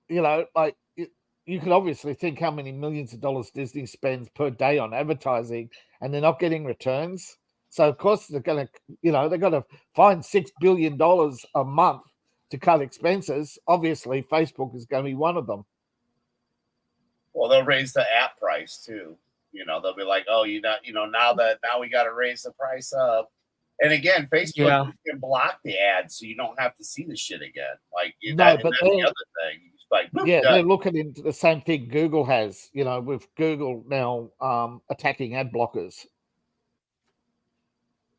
you could obviously think how many millions of dollars Disney spends per day on advertising, and they're not getting returns. So of course they're going to, they've got to find $6 billion a month to cut expenses. Obviously, Facebook is going to be one of them. Well, they'll raise the app price too. They'll be like, "Oh, now we got to raise the price up." And again, Facebook can block the ads, so you don't have to see the shit again. Like that's the other thing. They're looking into the same thing Google has. With Google now attacking ad blockers.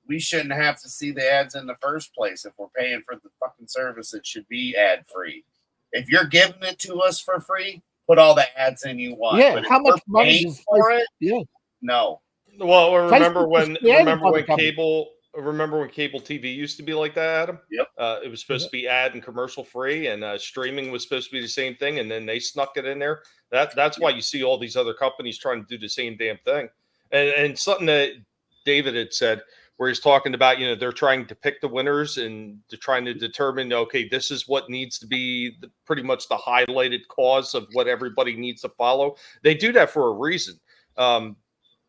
We shouldn't have to see the ads in the first place. If we're paying for the fucking service, it should be ad free. If you're giving it to us for free, put all the ads in you want. Yeah, but how much money is for it? Yeah, no. Well, remember when cable TV used to be like that, Adam? Yep. It was supposed to be ad and commercial free, and streaming was supposed to be the same thing, and then they snuck it in there. That's why you see all these other companies trying to do the same damn thing. And something that David had said, where he's talking about, they're trying to pick the winners and they're trying to determine, okay, this is what needs to be pretty much the highlighted cause of what everybody needs to follow. They do that for a reason.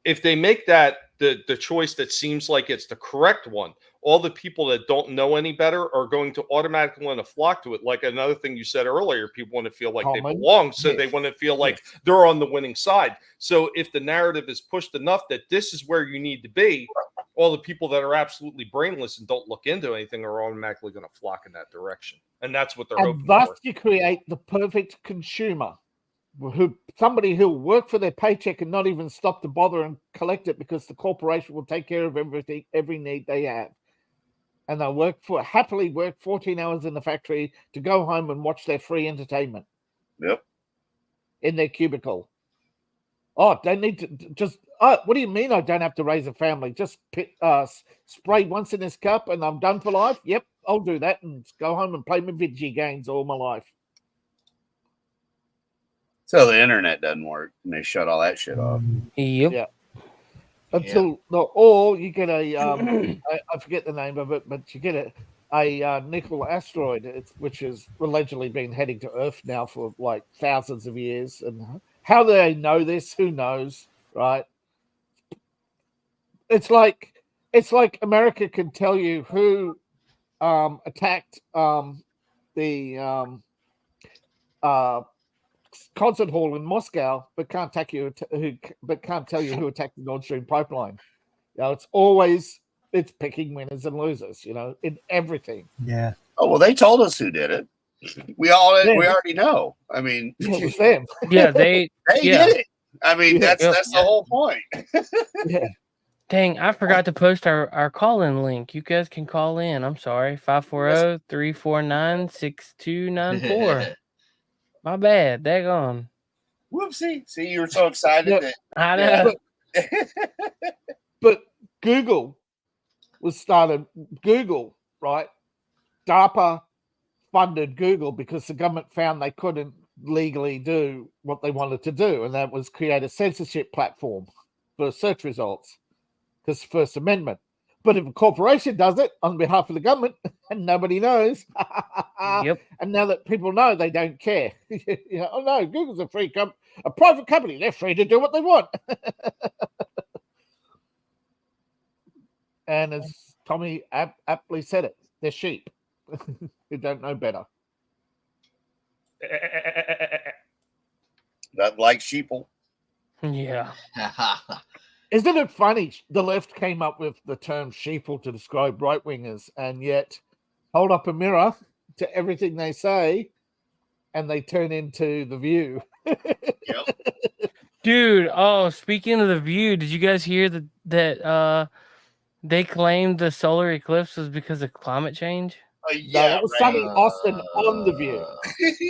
If they make that the choice that seems like it's the correct one, all the people that don't know any better are going to automatically want to flock to it. Like another thing you said earlier, people want to feel like they belong, so they want to feel like they're on the winning side. So if the narrative is pushed enough that this is where you need to be, all the people that are absolutely brainless and don't look into anything are automatically going to flock in that direction. And that's what they're hoping for. Thus you create the perfect consumer, somebody who'll work for their paycheck and not even stop to bother and collect it because the corporation will take care of every need they have. And they'll happily work 14 hours in the factory to go home and watch their free entertainment. Yep. In their cubicle. Oh, they need to just, what do you mean I don't have to raise a family? Just spray once in this cup and I'm done for life? Yep, I'll do that and go home and play my video games all my life. So the internet doesn't work and they shut all that shit off. Yep. Yeah. Or you get a, I forget the name of it, but you get a nickel asteroid, which has allegedly been heading to Earth now for like thousands of years. And how do they know this? Who knows, right? It's like America can tell you who attacked the concert hall in Moscow, but can't tell you who attacked the Nord Stream pipeline. It's picking winners and losers, in everything. Yeah. Oh well, they told us who did it. We already know. I mean, it's them. Yeah, they did it. I mean, that's the whole point. Yeah. Dang, I forgot to post our call-in link. You guys can call in. I'm sorry. 540-349-6294. My bad. Daggone. Whoopsie. See, you were so excited. I know. But Google was started. Google, right? DARPA funded Google because the government found they couldn't legally do what they wanted to do, and that was create a censorship platform for search results, because First Amendment. But if a corporation does it on behalf of the government and nobody knows, Yep. and now that people know, they don't care. Oh no, Google's a private company. They're free to do what they want. And as Tommy aptly said it, they're sheep who don't know better. Not like sheeple. Yeah. Isn't it funny? The left came up with the term sheeple to describe right-wingers, and yet hold up a mirror to everything they say, and they turn into The View. Yep. Dude, oh, speaking of The View, did you guys hear that they claimed the solar eclipse was because of climate change? Yeah, that was right. Sunny Austin on The View.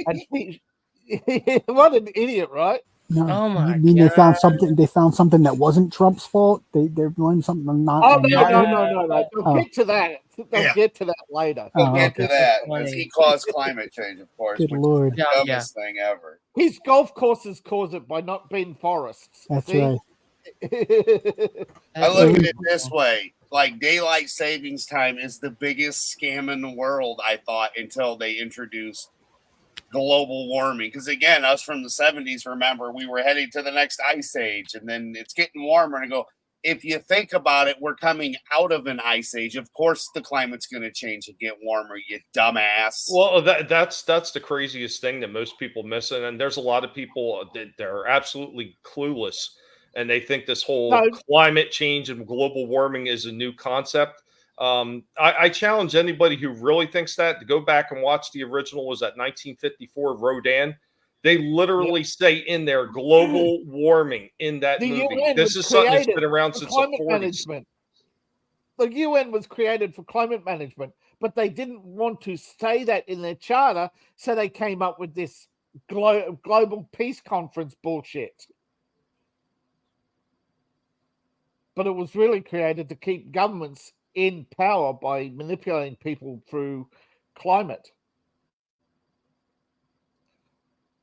And what an idiot, right? No, Oh my you mean God. they found something that wasn't Trump's fault? They're blaming something not. Oh, not no. They'll Oh. get to that. They'll get to that later. Oh, We'll get to that funny. because he caused climate change, of course, Good which Lord. is the Yeah, dumbest thing ever. His golf courses cause it by not being forests. That's See? right. I look at it this way: like daylight savings time is the biggest scam in the world. I thought until they introduced global warming, because again, us from the 70s, remember we were heading to the next ice age, and then it's getting warmer. And I go, if you think about it, we're coming out of an ice age. Of course, the climate's going to change and get warmer. You dumbass. Well, that's the craziest thing that most people miss, and there's a lot of people that they're absolutely clueless, and they think this whole climate change and global warming is a new concept. I challenge anybody who really thinks that to go back and watch the original. Was that 1954 Rodan? They literally say in there global warming in that The movie. UN This was is something that's created been around for since climate the 40s. management. The UN was created for climate management, but they didn't want to say that in their charter, so they came up with this global peace conference bullshit. But it was really created to keep governments in power by manipulating people through climate.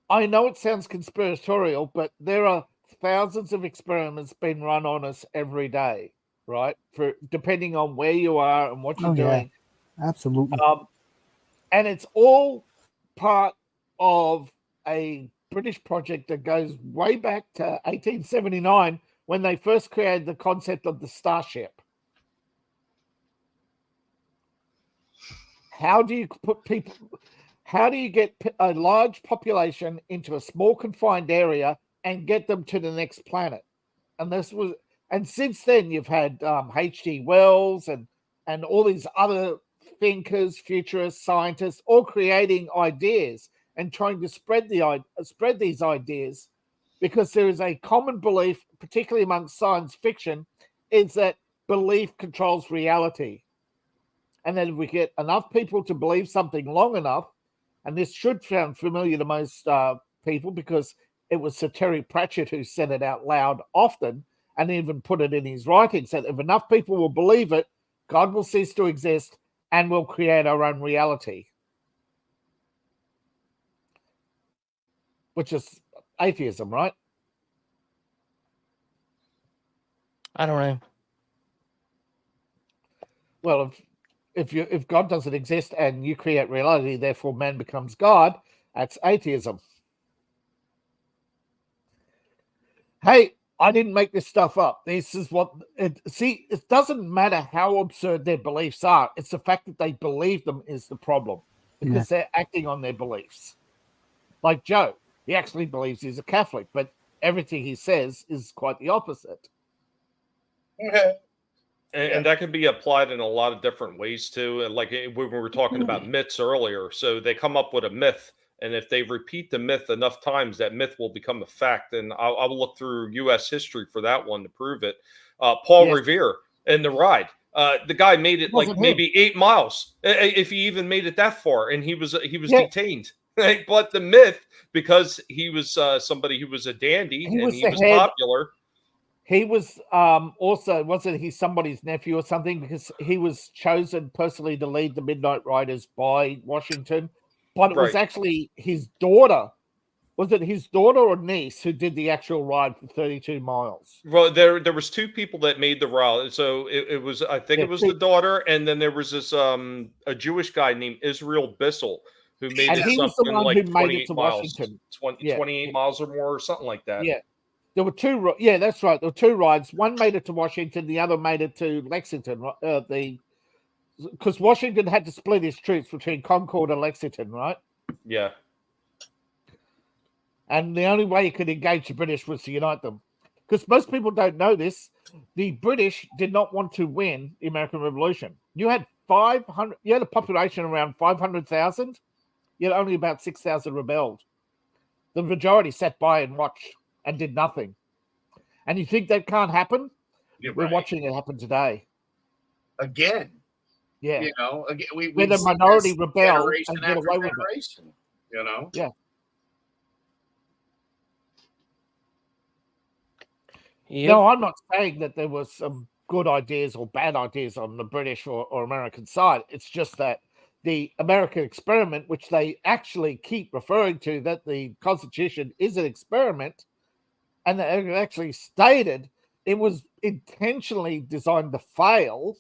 I know it sounds conspiratorial, but there are thousands of experiments being run on us every day, right? For depending on where you are and what you're doing. Absolutely. And it's all part of a British project that goes way back to 1879 when they first created the concept of the starship. How do you get a large population into a small confined area and get them to the next planet? And since then you've had H.G. Wells and all these other thinkers, futurists, scientists, all creating ideas and trying to spread these ideas, because there is a common belief, particularly amongst science fiction, is that belief controls reality. And then if we get enough people to believe something long enough, and this should sound familiar to most people because it was Sir Terry Pratchett who said it out loud often and even put it in his writings, that if enough people will believe it, God will cease to exist and we'll create our own reality. Which is atheism, right? I don't know. Well, if God doesn't exist and you create reality, therefore man becomes God, that's atheism. Hey, I didn't make this stuff up. This is what it doesn't matter how absurd their beliefs are. It's the fact that they believe them is the problem, because they're acting on their beliefs. Like Joe, he actually believes he's a Catholic, but everything he says is quite the opposite. And that can be applied in a lot of different ways too. Like when we were talking about myths earlier, so they come up with a myth, and if they repeat the myth enough times, that myth will become a fact. And I'll look through U.S. history for that one to prove it. Paul Revere and the ride. The guy made it like maybe 8 miles, if he even made it that far, and he was detained. But the myth, because he was somebody who was a dandy and he was popular. He was also, wasn't he somebody's nephew or something? Because he was chosen personally to lead the Midnight Riders by Washington. But it was actually his daughter Was it his daughter or niece who did the actual ride for 32 miles? Well, there was two people that made the route. So it was, I think Yeah, it was the daughter, and then there was this a Jewish guy named Israel Bissell who made And it he was the something one like who made it 28 to miles, Washington. 28 miles or more, or something like that. Yeah. There were two. Yeah, that's right. There were two rides. One made it to Washington. The other made it to Lexington. Because Washington had to split his troops between Concord and Lexington, right? Yeah. And the only way you could engage the British was to unite them. Because most people don't know this. The British did not want to win the American Revolution. You had 500. You had a population around 500,000. Yet only about 6,000 rebelled. The majority sat by and watched and did nothing. And you think that can't happen? We're watching it happen today. Again. Yeah. You know, again, where the minority rebel and get away with it. You know? Yeah. Yep. No, I'm not saying that there was some good ideas or bad ideas on the British or American side. It's just that the American experiment, which they actually keep referring to, that the Constitution is an experiment, and they actually stated it was intentionally designed to fail.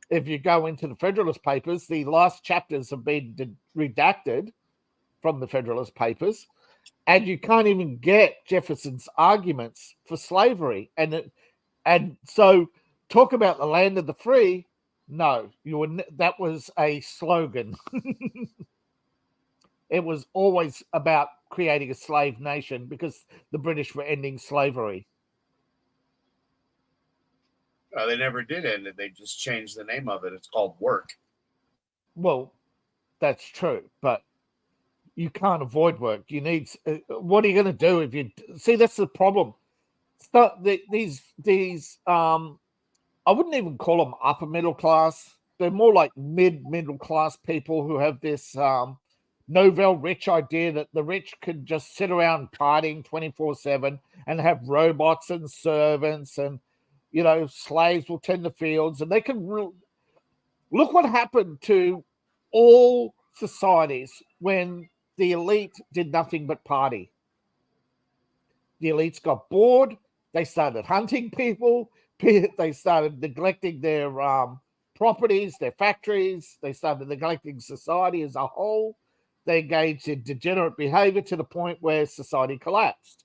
If you go into the Federalist Papers, the last chapters have been redacted from the Federalist Papers, and you can't even get Jefferson's arguments for slavery. And so talk about the land of the free. No, that was a slogan. It was always about creating a slave nation because the British were ending slavery. They never did end it. They just changed the name of it. It's called work. Well, that's true, but you can't avoid work. You need. What are you going to do if you see? That's the problem. These I wouldn't even call them upper middle class. They're more like middle class people who have this Novell rich idea that the rich could just sit around partying 24/7 and have robots and servants and, you know, slaves will tend the fields, and they can look what happened to all societies when the elite did nothing but party. The elites got bored. They started hunting people. They started neglecting their properties, their factories. They started neglecting society as a whole. They engaged in degenerate behavior to the point where society collapsed.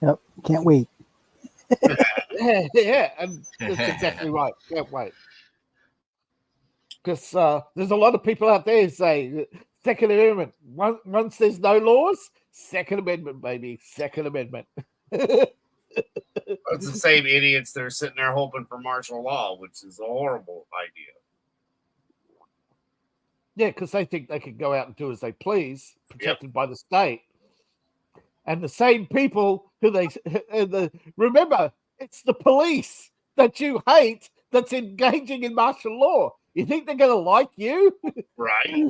Yep, can't wait. Yeah, and that's exactly right. Can't wait. Because there's a lot of people out there who say Second Amendment. Once there's no laws, Second Amendment, baby. Second Amendment. It's the same idiots that are sitting there hoping for martial law, which is a horrible idea. Yeah, because they think they can go out and do as they please, protected by the state. And the same people who remember, it's the police that you hate that's engaging in martial law. You think they're going to like you? Right.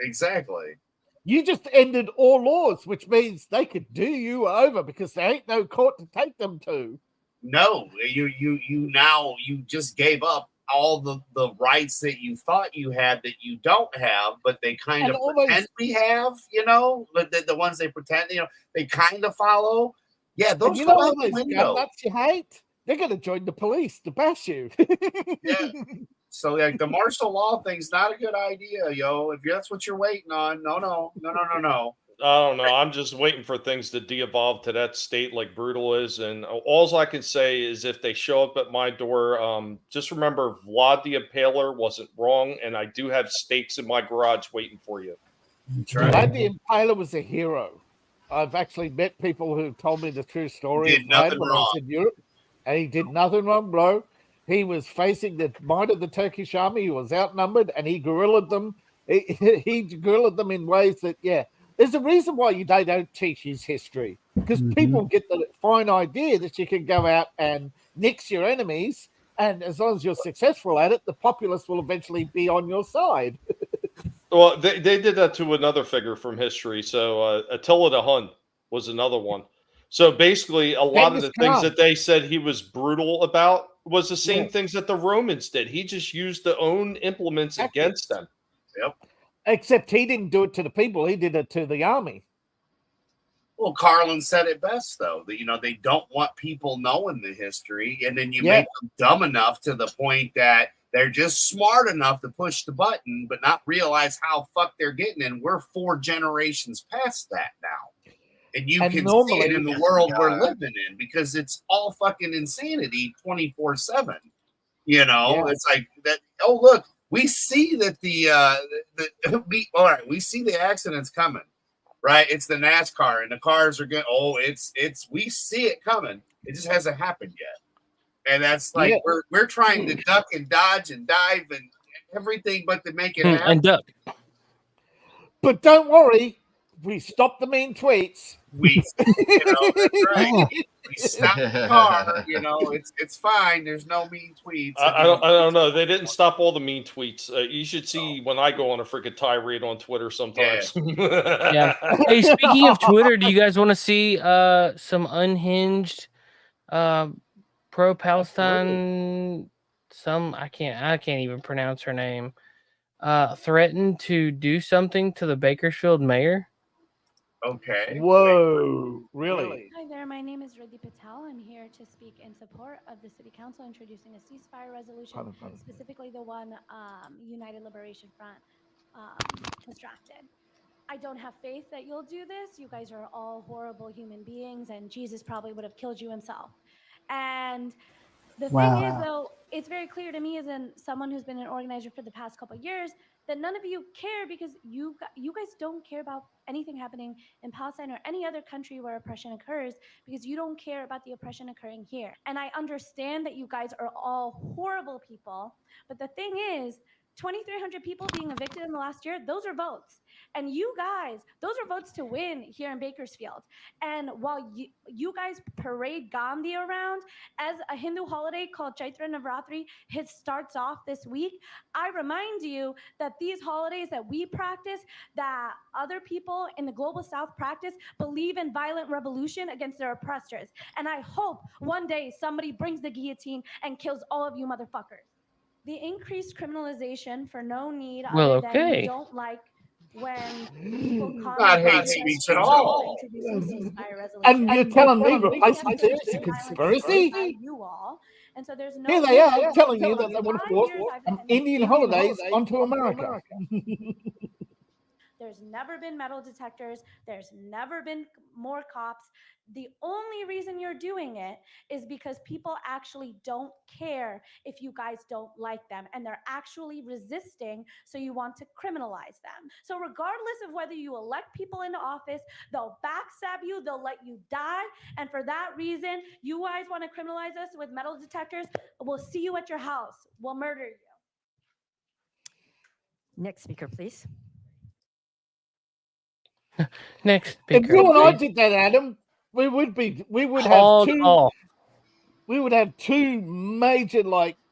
Exactly. You just ended all laws, which means they could do you over because there ain't no court to take them to. No, you just gave up all the rights that you thought you had that you don't have, but they kind of pretend we have, you know, the ones they pretend, you know, they kind of follow. Yeah, those you go know out the those window. nuts you hate? They're going to join the police to bash you. Yeah. So like the martial law thing's not a good idea, yo. If that's what you're waiting on, no. I don't know. I'm just waiting for things to de-evolve to that state like Brutal is. And all I can say is if they show up at my door, just remember Vlad the Impaler wasn't wrong. And I do have stakes in my garage waiting for you. Vlad the Impaler was a hero. I've actually met people who told me the true story of Vlad when I was in Europe. And he did nothing wrong, bro. He was facing the might of the Turkish army. He was outnumbered, and he guerrillaed them. He guerrillaed them in ways that, there's a reason why they don't teach his history. Because people get the fine idea that you can go out and nix your enemies, and as long as you're successful at it, the populace will eventually be on your side. Well, they did that to another figure from history. So Attila the Hun was another one. So basically, a lot of the things that they said he was brutal about was the same things that the Romans did. He just used their own implements against them. Yep. Except he didn't do it to the people; he did it to the army. Well, Carlin said it best, though, that they don't want people knowing the history, and then you make them dumb enough to the point that they're just smart enough to push the button, but not realize how fucked they're getting. And we're 4 generations past that now. And you can see it in the world we're living in, because it's all fucking insanity 24/7. It's like that. Oh, look, we see that we see the accidents coming. Right, it's the NASCAR, and the cars are good. Oh, we see it coming. It just hasn't happened yet, and that's like we're trying to duck and dodge and dive and everything, but to make it happen. And duck. But don't worry, we stopped the mean tweets. That's right. We stopped the car. It's fine. There's no mean tweets. I don't know. They didn't stop all the mean tweets. You should see when I go on a freaking tirade on Twitter sometimes. Yeah. Hey, speaking of Twitter, do you guys want to see some unhinged pro-Palestine? I can't even pronounce her name. Threatened to do something to the Bakersfield mayor. Okay. Whoa, really? Hi there, my name is Riddhi Patel. I'm here to speak in support of the City Council introducing a ceasefire resolution, specifically the one United Liberation Front has drafted. I don't have faith that you'll do this. You guys are all horrible human beings, and Jesus probably would have killed you himself. And the thing is, though, it's very clear to me as someone who's been an organizer for the past couple of years that none of you care, because you guys don't care about anything happening in Palestine or any other country where oppression occurs, because you don't care about the oppression occurring here. And I understand that you guys are all horrible people, but the thing is, 2,300 people being evicted in the last year, those are votes. And you guys, those are votes to win here in Bakersfield. And while you guys parade Gandhi around as a Hindu holiday called Chaitra Navratri starts off this week, I remind you that these holidays that we practice, that other people in the global south practice, believe in violent revolution against their oppressors. And I hope one day somebody brings the guillotine and kills all of you motherfuckers. The increased criminalization for no need other than you don't like when people not hate speech at all. And you're telling me replacement theory is a conspiracy? You all. And so there's no Here they are telling you that they want to force Indian holidays onto America. There's never been metal detectors. There's never been more cops. The only reason you're doing it is because people actually don't care if you guys don't like them, and they're actually resisting, so you want to criminalize them. So regardless of whether you elect people into office, they'll backstab you, they'll let you die, and for that reason, you guys want to criminalize us with metal detectors, we'll see you at your house. We'll murder you. Next speaker, please. Next speaker. If you and I did that, Adam, we would have two major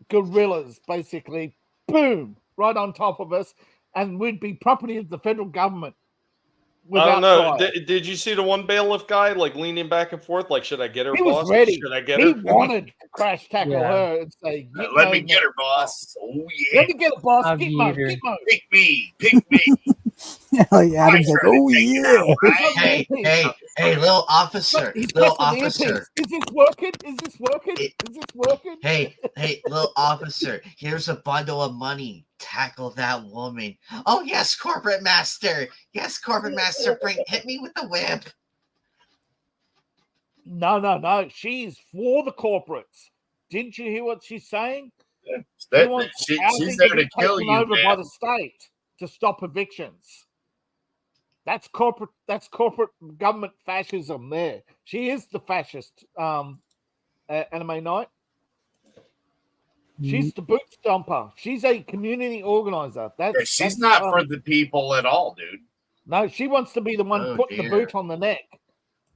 gorillas, basically, boom, right on top of us, and we'd be property of the federal government. I don't know. Did you see the one bailiff guy leaning back and forth? Should I get her, he boss? Was ready. Should I get her? He wanted to crash tackle her and say, "Let me get her, boss." Oh yeah. Let me get her, boss. Get mine. Pick me. Pick me. Adam's like, "Oh yeah." Hey, little officer. Little officer. Is this working? Is this working? Is this working? Hey, little officer. Here's a bundle of money. Tackle that woman. Oh yes, corporate master. Yes, corporate master. Hit me with the whip. No. She's for the corporates. Didn't you hear what she's saying? She's there to kill you, over by the state to stop evictions. That's corporate government fascism there. She is the fascist, Anime Night. She's the boot stomper. She's a community organizer. She's not for the people at all, dude. No, she wants to be the one putting the boot on the neck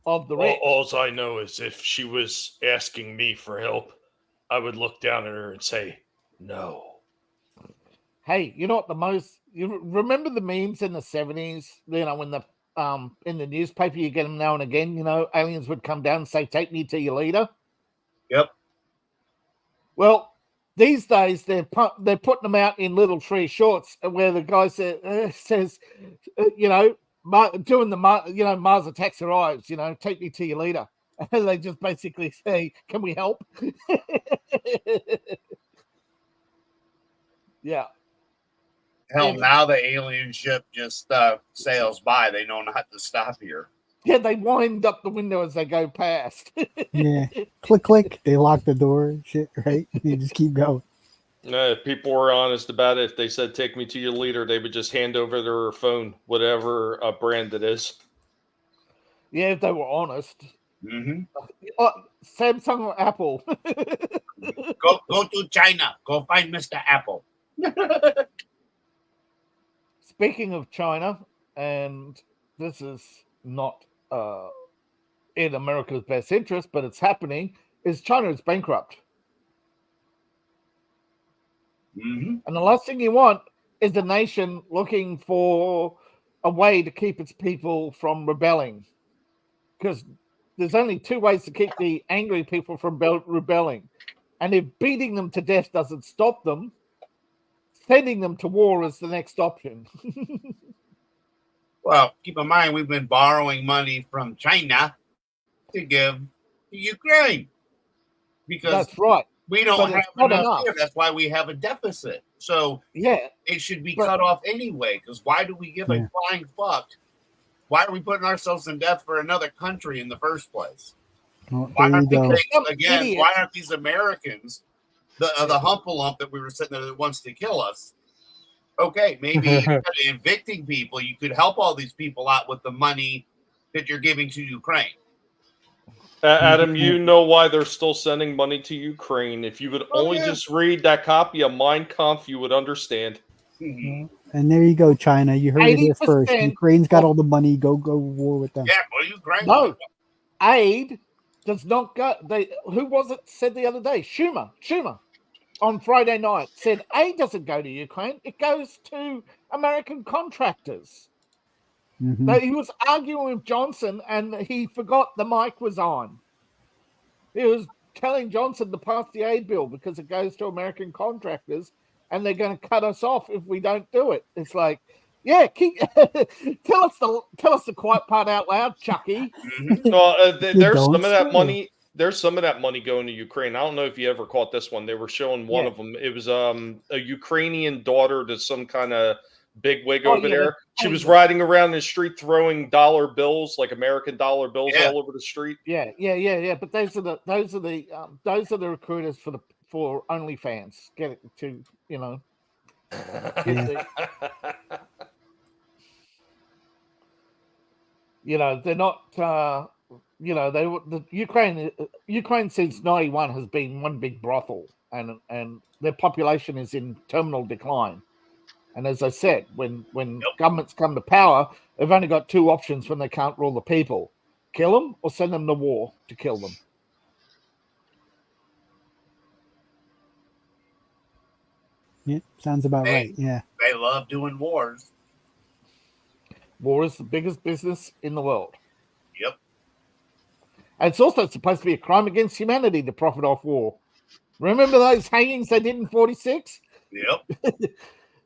of the rich. All I know is if she was asking me for help, I would look down at her and say, no. Hey, you know what you remember the memes in the 70s, when the in the newspaper you get them now and again, aliens would come down and say, take me to your leader. Yep. Well, these days they're putting them out in little free shorts where the guy says, doing the Mars attacks arrives, take me to your leader. And they just basically say, can we help? Yeah. Hell, now the alien ship just sails by. They know not to stop here. Yeah, they wind up the window as they go past. Yeah. Click, click. They lock the door and shit, right? You just keep going. If people were honest about it, if they said, take me to your leader, they would just hand over their phone, whatever brand it is. Yeah, if they were honest. Mm-hmm. Samsung or Apple? Go to China. Go find Mr. Apple. Speaking of China, and this is not in America's best interest, but it's happening, is China is bankrupt. Mm-hmm. And the last thing you want is the nation looking for a way to keep its people from rebelling. Because there's only two ways to keep the angry people from rebelling. And if beating them to death doesn't stop them, sending them to war is the next option. Well, keep in mind, we've been borrowing money from China to give to Ukraine. Because that's right. We don't have enough here. That's why we have a deficit. So yeah, it should be cut off anyway. Because why do we give a flying fuck? Why are we putting ourselves in debt for another country in the first place? Well, why aren't these Americans the humpalump that we were sitting there that wants to kill us? Okay, maybe instead of evicting people, you could help all these people out with the money that you're giving to Ukraine. Adam, you know why they're still sending money to Ukraine. If you would only just read that copy of Mein Kampf, you would understand. Mm-hmm. And there you go, China. You heard it here first. Ukraine's got all the money. Go war with them. Yeah, well, Ukraine. No, aid does not go. Who was it said the other day? Schumer on Friday night said aid doesn't go to Ukraine. It goes to American contractors. Mm-hmm. He was arguing with Johnson and he forgot the mic was on. He was telling Johnson to pass the aid bill because it goes to American contractors and they're going to cut us off if we don't do it. It's like, yeah, tell us the quiet part out loud, Chucky. Mm-hmm. No, there's some of that money. There's some of that money going to Ukraine. I don't know if you ever caught this one. They were showing one of them. It was a Ukrainian daughter to some kind of big wig over there. She was riding around the street throwing dollar bills, like American dollar bills, all over the street. Yeah. But those are the recruiters for OnlyFans. Get it to they're not. Ukraine since 91 has been one big brothel, and their population is in terminal decline. And as I said, when governments come to power, they've only got two options when they can't rule the people: kill them or send them to war to kill them. Yeah, sounds about right. Yeah, they love doing wars. War is the biggest business in the world. Yep. And it's also supposed to be a crime against humanity to profit off war. Remember those hangings they did in 46? Yep.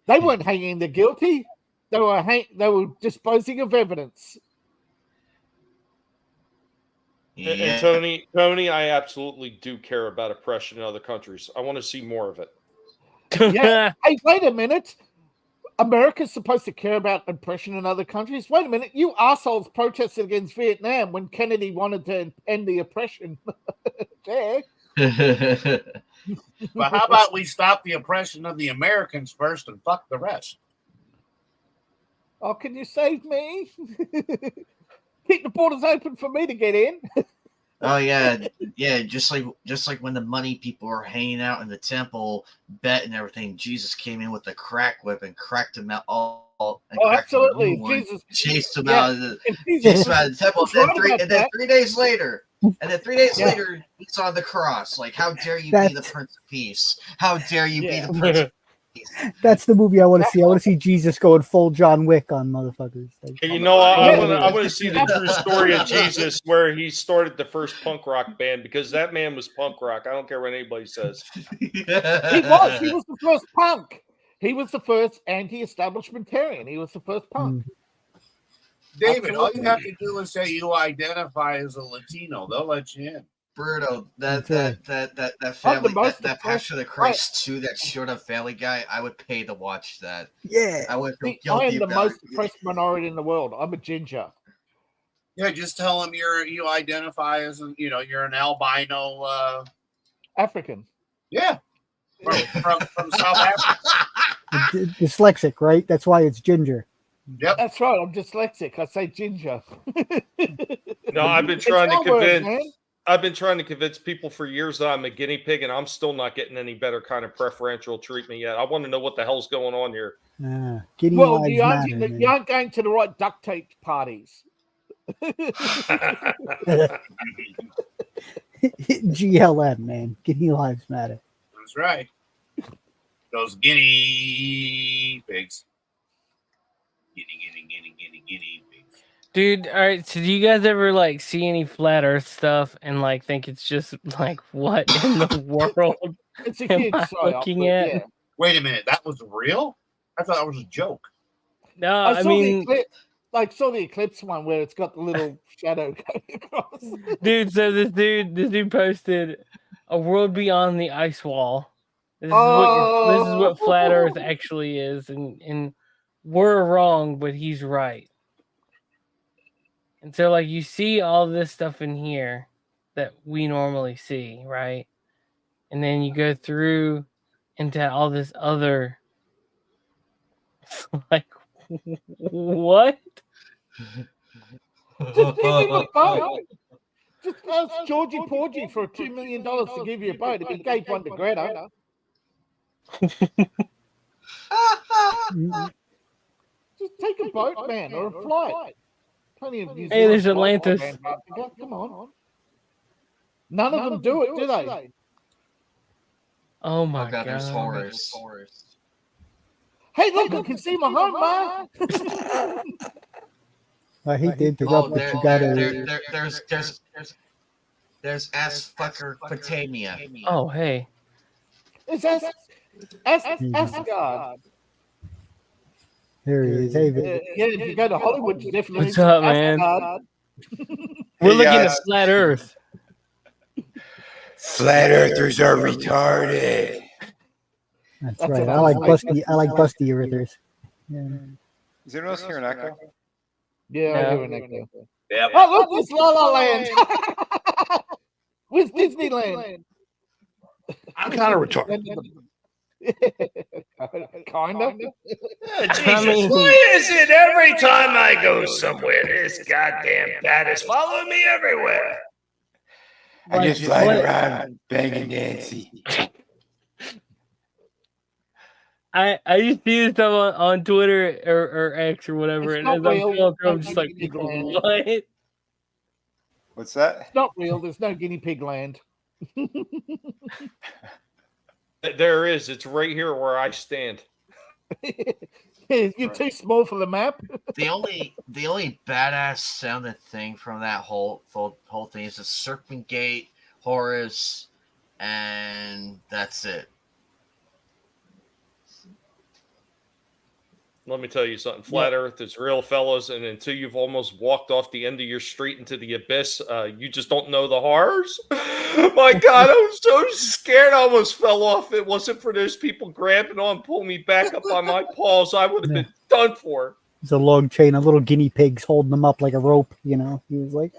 They weren't hanging the guilty. They were disposing of evidence. Yeah. And Tony, I absolutely do care about oppression in other countries. I want to see more of it. Yeah. Hey, wait a minute. America's supposed to care about oppression in other countries? Wait a minute. You assholes protested against Vietnam when Kennedy wanted to end the oppression. Yeah. But how about we stop the oppression of the Americans first and fuck the rest? Oh, can you save me? Keep the borders open for me to get in. Oh yeah. Just like when the money people were hanging out in the temple, betting everything. Jesus came in with a crack whip and cracked them out all. Absolutely. Jesus chased them out of the temple. And then 3 days later. And then 3 days later, he's on the cross. Like, how dare you be the Prince of Peace? How dare you be the Prince of That's the movie I want to see. I want to see Jesus going full John Wick on motherfuckers. Like, You know, I want to see the true story of Jesus, where he started the first punk rock band, because that man was punk rock. I don't care what anybody says. He was. He was the first punk. He was the first anti-establishmentarian. He was the first punk. David, all you have to do is say you identify as a Latino. They'll let you in. Bruto, that family, that Passion of the Christ 2, that showed up Family Guy, I would pay to watch that. Yeah. I would feel I guilty am the about most it. oppressed minority in the world. I'm a ginger. Yeah, just tell them you identify as you're an albino African. Yeah. From South Africa. Dyslexic, right? That's why it's ginger. Yep. That's right. I'm dyslexic. I say ginger. No, I've been trying to convince. I've been trying to convince people for years that I'm a guinea pig, and I'm still not getting any better kind of preferential treatment yet. I want to know what the hell's going on here. Well, you aren't going to the right duct tape parties. GLM, man. Guinea Lives Matter. That's right. Those guinea pigs. Guinea pigs. Dude, all right. So, do you guys ever like see any flat Earth stuff and like think it's just like what in the world It's a am kid's I psyop, looking but at? yeah. Wait a minute, that was real? I thought that was a joke. No, I I saw mean, saw the eclipse one where it's got the little shadow going across. dude. So this dude posted a world beyond the ice wall. This is what flat Earth actually is, and we're wrong, but he's right. And so, like, you see all this stuff in here that we normally see, right? And then you go through into all this other, like, what? Just give him a boat. Just ask Georgie Porgy for $2 million to give you a boat. If he gave one to Greta. Just take a boat, man, or a flight. Plenty of New Hey, there's Zealand Atlantis. flights around Antarctica. Come on. None of them do it, do they? Oh my God, there's god. horrors. Hey, look, I can see my home, Ma. He did pick up what you got there's ass fucker Potamia. Oh, hey. It's Asgard. There he is. Hey, Yeah, if you go to Hollywood, you definitely What's up, man? We're looking at flat Earth. Flat earthers are retarded. That's right. I like busty earthers. Yeah. Is anyone else hearing echo? Yeah, I hear an echo. Yeah. Oh, look, it's La La Land. With Disneyland. I'm kind of retarded. Kind of. Jesus, why is it every time I go somewhere, this goddamn bat is following me everywhere? I just fly around banging Nancy. I used to see this stuff on Twitter or X or whatever, It's and not as I'm real. going through, I'm just like, Guinea pig land. what? What's that? It's not real. There's no guinea pig land. There is. It's right here where I stand. You're too small for the map. The only badass sounding thing from that whole thing is the Serpent Gate, Horus, and that's it. Let me tell you something. Flat Earth is real, fellas, and until you've almost walked off the end of your street into the abyss, you just don't know the horrors. My God, I was so scared. I almost fell off. If it wasn't for those people grabbing on, pulling me back up on my paws, I would have been done for. It's a long chain of little guinea pigs holding them up like a rope. You know, he was like,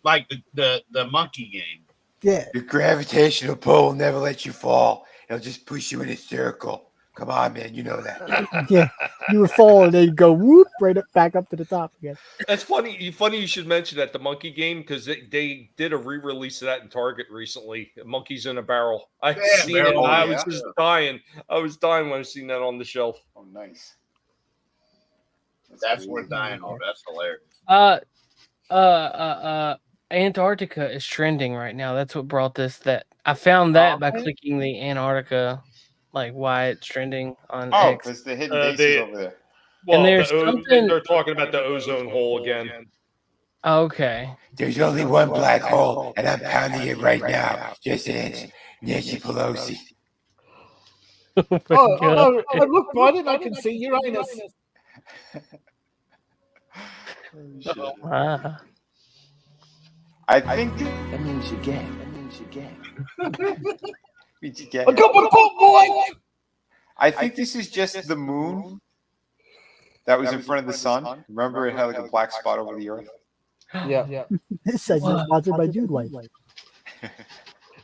like the monkey game. Yeah. Your gravitational pull will never let you fall. It'll just push you in a circle. Come on, man. You know that. Yeah. You would fall and then you go whoop right up back up to the top again. That's funny. Funny you should mention that, the monkey game, because they did a re-release of that in Target recently. Monkeys in a Barrel. I seen it. And I was just dying. I was dying when I seen that on the shelf. Oh, nice. That's worth dying over. That's hilarious. Antarctica is trending right now. That's what brought this. That I found that by clicking the Antarctica like why it's trending on Oh, X. because the hidden base is over there. Well, And there's something. they're talking about the ozone hole again. Okay. There's only one black hole, and I'm pounding it right now. Just in Nancy Pelosi. Oh, look, Biden, I can see Uranus. Wow. I think that means you're gay. Means you're gay. I got my cock, boy! I think this is just the moon that was in front of the sun. Remember, it had like a black spot over the earth. Yeah. This segment is sponsored by Jude White.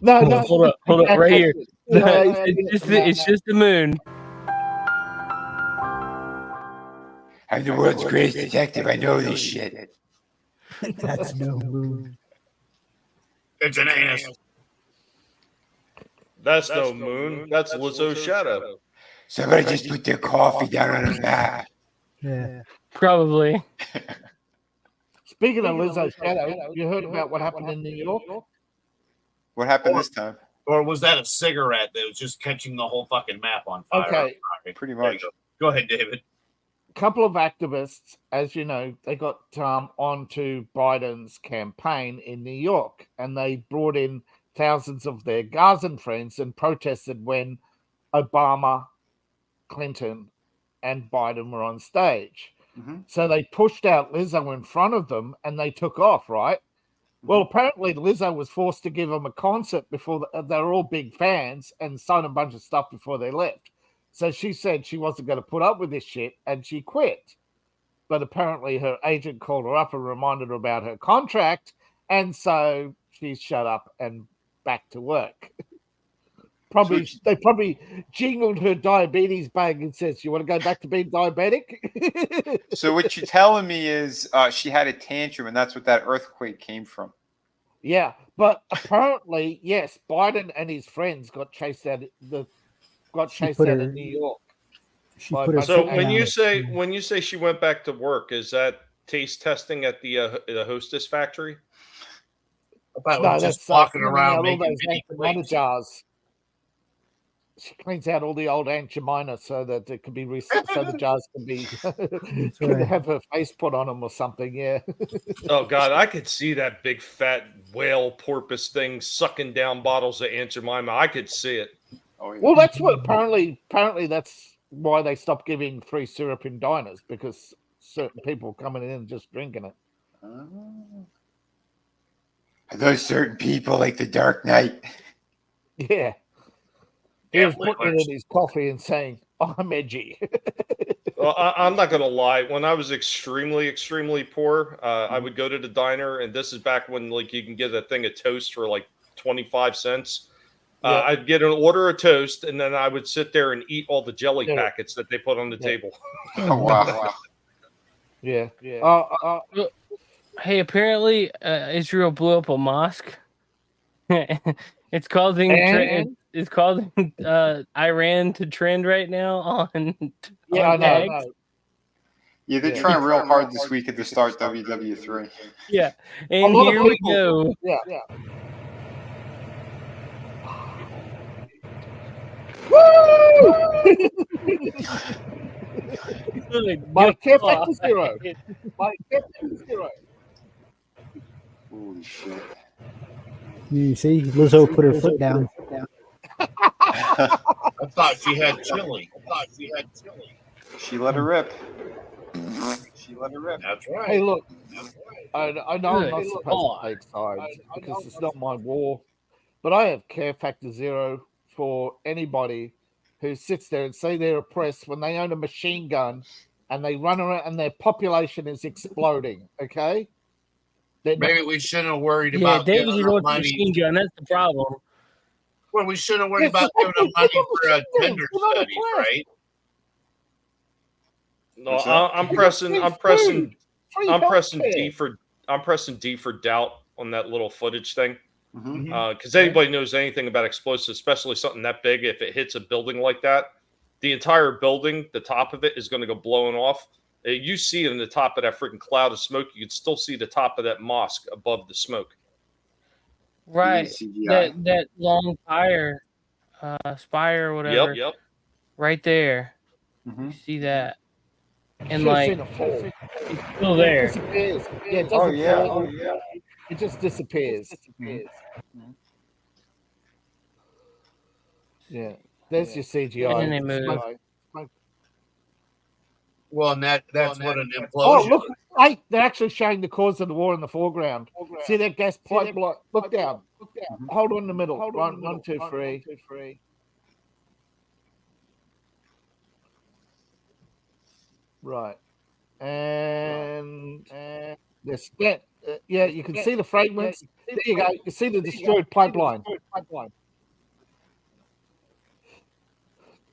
No, hold up, right here. It's just the moon. I'm the world's greatest detective. I know this shit. That's no moon. It's an anus. That's no moon. That's Lizzo's shadow. Somebody just put their coffee down on a map. Yeah. Probably. Speaking of Lizzo's shadow, you heard about what happened in New York? What happened this time? Or was that a cigarette that was just catching the whole fucking map on fire? Okay. Pretty much. Go ahead, David. A couple of activists, as you know, they got onto Biden's campaign in New York, and they brought in thousands of their Gazan friends and protested when Obama, Clinton, and Biden were on stage. Mm-hmm. So they pushed out Lizzo in front of them, and they took off, right? Well, apparently Lizzo was forced to give them a concert before they were all big fans and sign a bunch of stuff before they left. So she said she wasn't going to put up with this shit, and she quit. But apparently her agent called her up and reminded her about her contract, and so she shut up and back to work. They probably jingled her diabetes bag and says, "You want to go back to being diabetic?" So what you're telling me is she had a tantrum, and that's what that earthquake came from. Yeah, but apparently, yes, Biden and his friends got chased out of New York. So when you say she went back to work, is that taste testing at the Hostess factory? No, that's walking around all making those Aunt jars. She cleans out all the old Aunt Jemima so that it can be so the jars can be can have her face put on them or something. Yeah. Oh God, I could see that big fat whale porpoise thing sucking down bottles of Aunt Jemima. I could see it. Oh, yeah. Well, that's what apparently that's why they stopped giving free syrup in diners, because certain people coming in and just drinking it. Are those certain people like the Dark Knight? Yeah. He was putting it in his coffee and saying, "I'm edgy." Well, I'm not going to lie. When I was extremely, extremely poor, I would go to the diner, and this is back when like you can get a thing of toast for like 25 cents. I'd get an order of toast, and then I would sit there and eat all the jelly packets that they put on the table. Oh, wow. Yeah. Hey, apparently Israel blew up a mosque. It's causing it's causing Iran to trend right now on. Yeah, on I know. Yeah, they're trying real hard this week to start WW3. Yeah, and here we go. Yeah. My care factor zero. Holy shit. You see, Lizzo put her foot down. I thought she had chili. She let her rip. That's right. Hey, look. I know I'm not supposed to take sides because it's not my war, but I have care factor zero for anybody who sits there and say they're oppressed when they own a machine gun and they run around and their population is exploding. Okay. Maybe we shouldn't have worried Yeah, about David giving just them wants a money. machine gun. That's the problem. Well, we shouldn't have worried about giving them money for gender studies, right? No, I'm pressing D for doubt on that little footage thing. Because anybody knows anything about explosives, especially something that big, if it hits a building like that, the entire building, the top of it is going to go blowing off. You see it in the top of that freaking cloud of smoke. You can still see the top of that mosque above the smoke. Right. That long fire spire or whatever. Yep. Right there. Mhm. You see that? And Should've like, seen it fall. it's still Yeah, it there. disappears. Yeah, it Oh doesn't yeah. fall. Oh yeah. It just disappears. Yeah, there's your CGI. And they move. Smoke. Well, and that's what an implosion. Oh, look! Hey, they're actually showing the cause of the war in the foreground. See that gas pipe? Look down. Hold on in the middle. One, two, three. Right, and this. Yeah, you can see the fragments. There you go. You see the destroyed pipeline.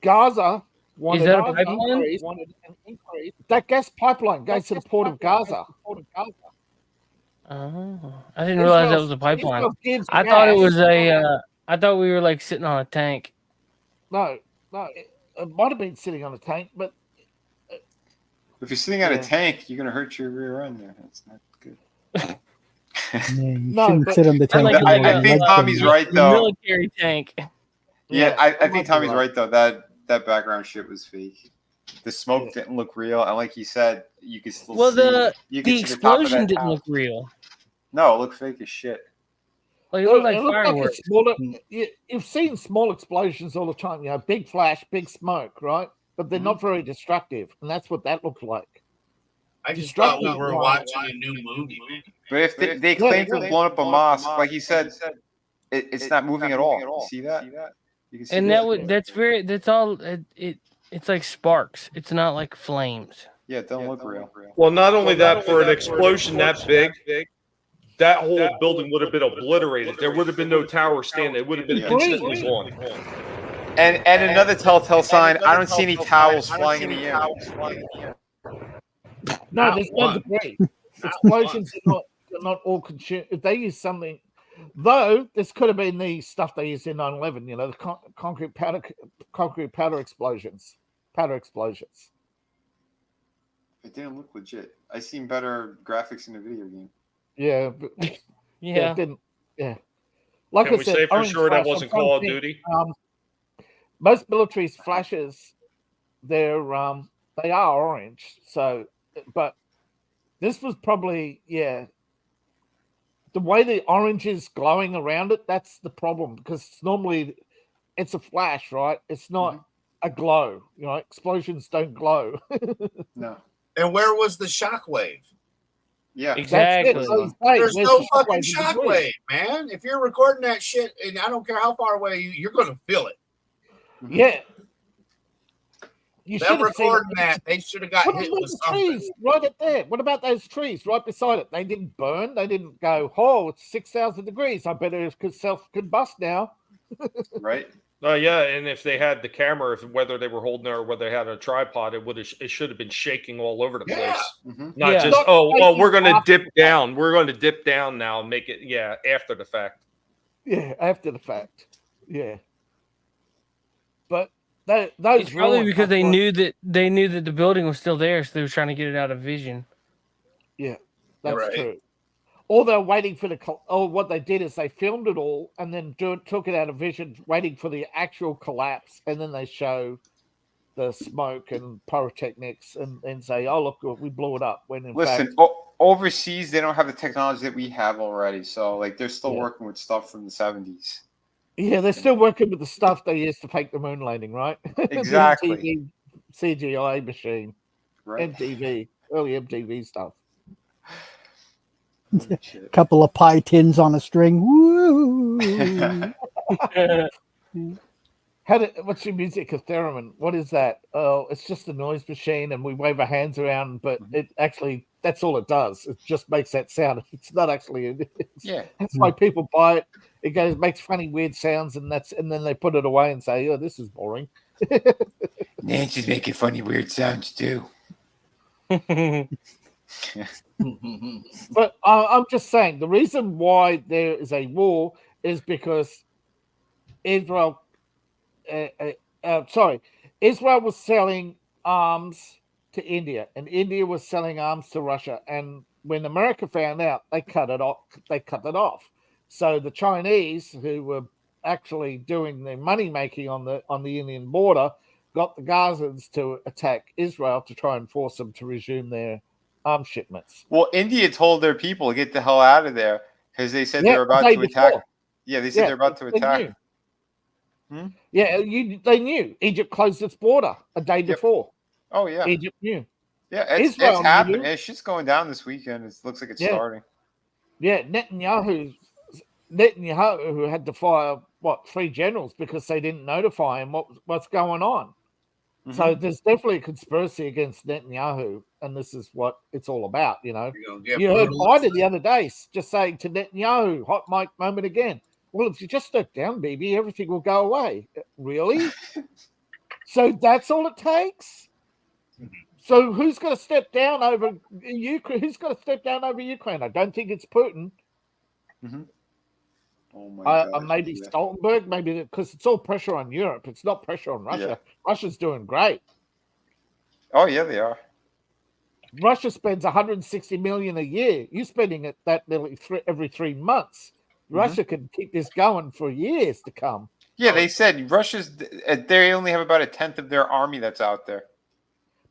Gaza wanted Is that a an pipeline? increase. That gas pipeline goes to the port of Gaza. Oh, I didn't realize that was a pipeline. Israel gives I thought it gas. was a. I thought we were like sitting on a tank. No, it might have been sitting on a tank, but If you're sitting on a tank, you're gonna hurt your rear end there. That's not good. Yeah, you No, shouldn't but- sit on the tank. like- anymore. I think Like Tommy's the- right The though. military tank. Yeah, I think might be Tommy's right. right though. That background shit was fake. The smoke didn't look real, and like you said, you could still Well, see. the You could the see the top of explosion that didn't house. look real. No, it looked fake as shit. Like it looked like It looked fireworks. a smaller, you've seen small explosions all the time, big flash, big smoke, right? But they're not very destructive, and that's what that looked like. I just thought we were watching a new movie. But if they claim to have blown up a mosque, like you said, it's not moving at all. You see that? You can see And that. that's all. It's like sparks. It's not like flames. Yeah, it don't look real. Well, not only that, for an explosion that big, that whole building would have been obliterated. There would have been no tower standing. It would have been instantly gone. And another telltale sign, I don't see any towels flying in the air. No, there's no debris. Explosions are not all consumed. If they use something, though, this could have been the stuff they used in 9/11. The concrete powder explosions. It didn't look legit. I seen better graphics in the video game. Yeah, but, Yeah. it didn't. Yeah, like Can I we said, say for orange sure that flash, wasn't I'm trying to Call of think, Duty? Most military flashes, they are orange. So, but this was probably the way the orange is glowing around it. That's the problem, because normally it's a flash, right? It's not a glow. Explosions don't glow. No. And where was the shockwave? Yeah, Exactly. That's it. Hey, There's where's no the fucking shockwave? shockwave, man. If you're recording that shit, and I don't care how far away you're going to feel it. Yeah. You They're should have seen recording that. They should have got What hit about with the something. trees right up there? What about those trees right beside it? They didn't burn. They didn't go, oh, it's 6,000 degrees. I better self-combust now. Right? Yeah, and if they had the camera, whether they were holding it or whether they had a tripod, it should have been shaking all over the place. Yeah. Not Yeah. just we're going to dip down. We're going to dip down now and make it after the fact. Yeah, after the fact. Yeah. But those It's probably ruins, because I they thought- knew that the building was still there, so they were trying to get it out of vision. Yeah, that's Right. true. Or they're waiting for what they did is they filmed it all and then took it out of vision, waiting for the actual collapse, and then they show the smoke and pyrotechnics and say, "Oh, look, we blew it up." When in Listen, fact, overseas they don't have the technology that we have already, so like they're still Yeah. working with stuff from the 70s. yeah, they're still working with the stuff they used to fake the moon landing, right? The Exactly. MTV CGI machine, Right? MTV, early MTV stuff. Couple of pie tins on a string. Woo! What's your music? A theremin? What is that? Oh, it's just a noise machine, and we wave our hands around, but it actually, that's all it does. It just makes that sound. It's not actually. Yeah. That's why people buy it. It makes funny, weird sounds, and then they put it away and say, "Oh, this is boring." Nancy's making funny, weird sounds too. But I'm just saying the reason why there is a war is because Israel was selling arms to India, and India was selling arms to Russia. And when America found out, they cut it off. So the Chinese, who were actually doing the money making on the Indian border, got the Gazans to attack Israel to try and force them to resume their arms shipments. Well, India told their people to get the hell out of there because they said they were about to attack. Yeah, they said they're about to attack. Yeah, they knew. Egypt closed its border a day before. Oh, yeah. Egypt knew. Yeah, it's happening. It's just going down this weekend. It looks like it's starting. Yeah, Netanyahu had to fire, 3 generals because they didn't notify him what's going on. Mm-hmm. So there's definitely a conspiracy against Netanyahu, and this is what it's all about, You heard Biden the other day just saying to Netanyahu, hot mic moment again, well, if you just step down, baby, everything will go away. Really? So that's all it takes? So who's going to step down over Ukraine? Who's going to step down over Ukraine? I don't think it's Putin. Mm-hmm. Oh my God. Maybe Stoltenberg, maybe because it's all pressure on Europe. It's not pressure on Russia. Yeah. Russia's doing great. Oh yeah, they are. Russia spends 160 million a year. You're spending it that nearly every 3 months. Russia can keep this going for years to come. Yeah, they said they only have about 1/10 of their army that's out there.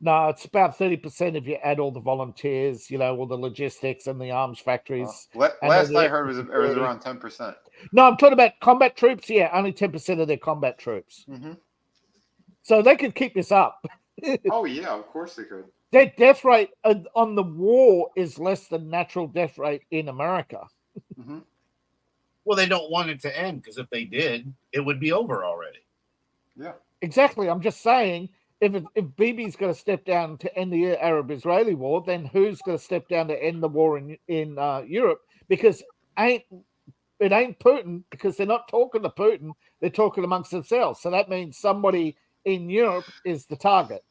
No, it's about 30% if you add all the volunteers, all the logistics and the arms factories. Last I heard it was around 10%. No, I'm talking about combat troops. Yeah, only 10% of their combat troops. Mm-hmm. So they could keep this up. Oh, yeah, of course they could. Their death rate on the war is less than natural death rate in America. Mm-hmm. Well, they don't want it to end because if they did, it would be over already. Yeah. Exactly. I'm just saying, if Bibi's going to step down to end the Arab-Israeli war, then who's going to step down to end the war in Europe? Because it ain't Putin, because they're not talking to Putin. They're talking amongst themselves. So that means somebody in Europe is the target.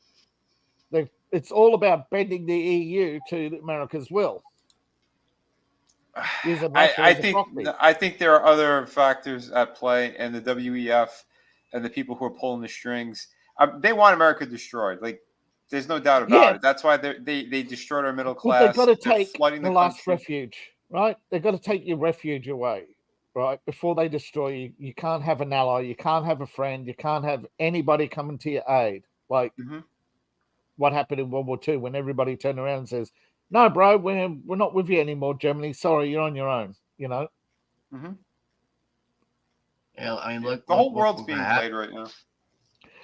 It's all about bending the EU to America's will. I think there are other factors at play, and the WEF and the people who are pulling the strings. They want America destroyed. Like, there's no doubt about it. That's why they destroyed our middle class. They've got to take the last refuge, right? They've got to take your refuge away, right? Before they destroy you. You can't have an ally. You can't have a friend. You can't have anybody coming to your aid. Like what happened in World War II when everybody turned around and says, no, bro, we're not with you anymore, Germany. Sorry, you're on your own, Mm-hmm. Yeah, I mean, look, the whole world's being played right now.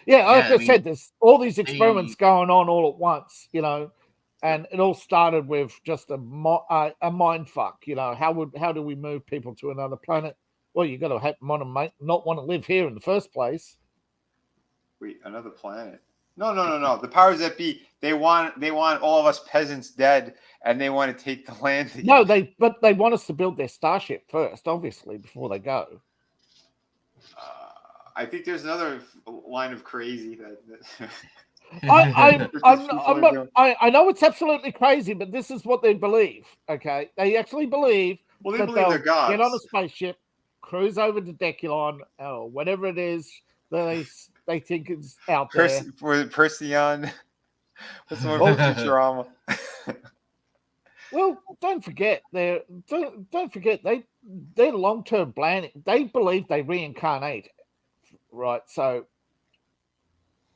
Yeah, like I said, there's all these experiments going on all at once, and it all started with just a mind fuck, How do we move people to another planet? Well, you got to not want to live here in the first place. Wait, another planet? No. The powers that be, they want all of us peasants dead, and they want to take the land. Again. No, they want us to build their starship first, obviously, before they go. I think there's another line of crazy that I know it's absolutely crazy, but this is what they believe. Okay, they actually believe. Well, they believe they're gods. Get on a spaceship, cruise over to Deculon, or whatever it is that they think is out there. Perseon. What's the word for Futurama? Well, don't forget they're long-term planning. They believe they reincarnate, right? So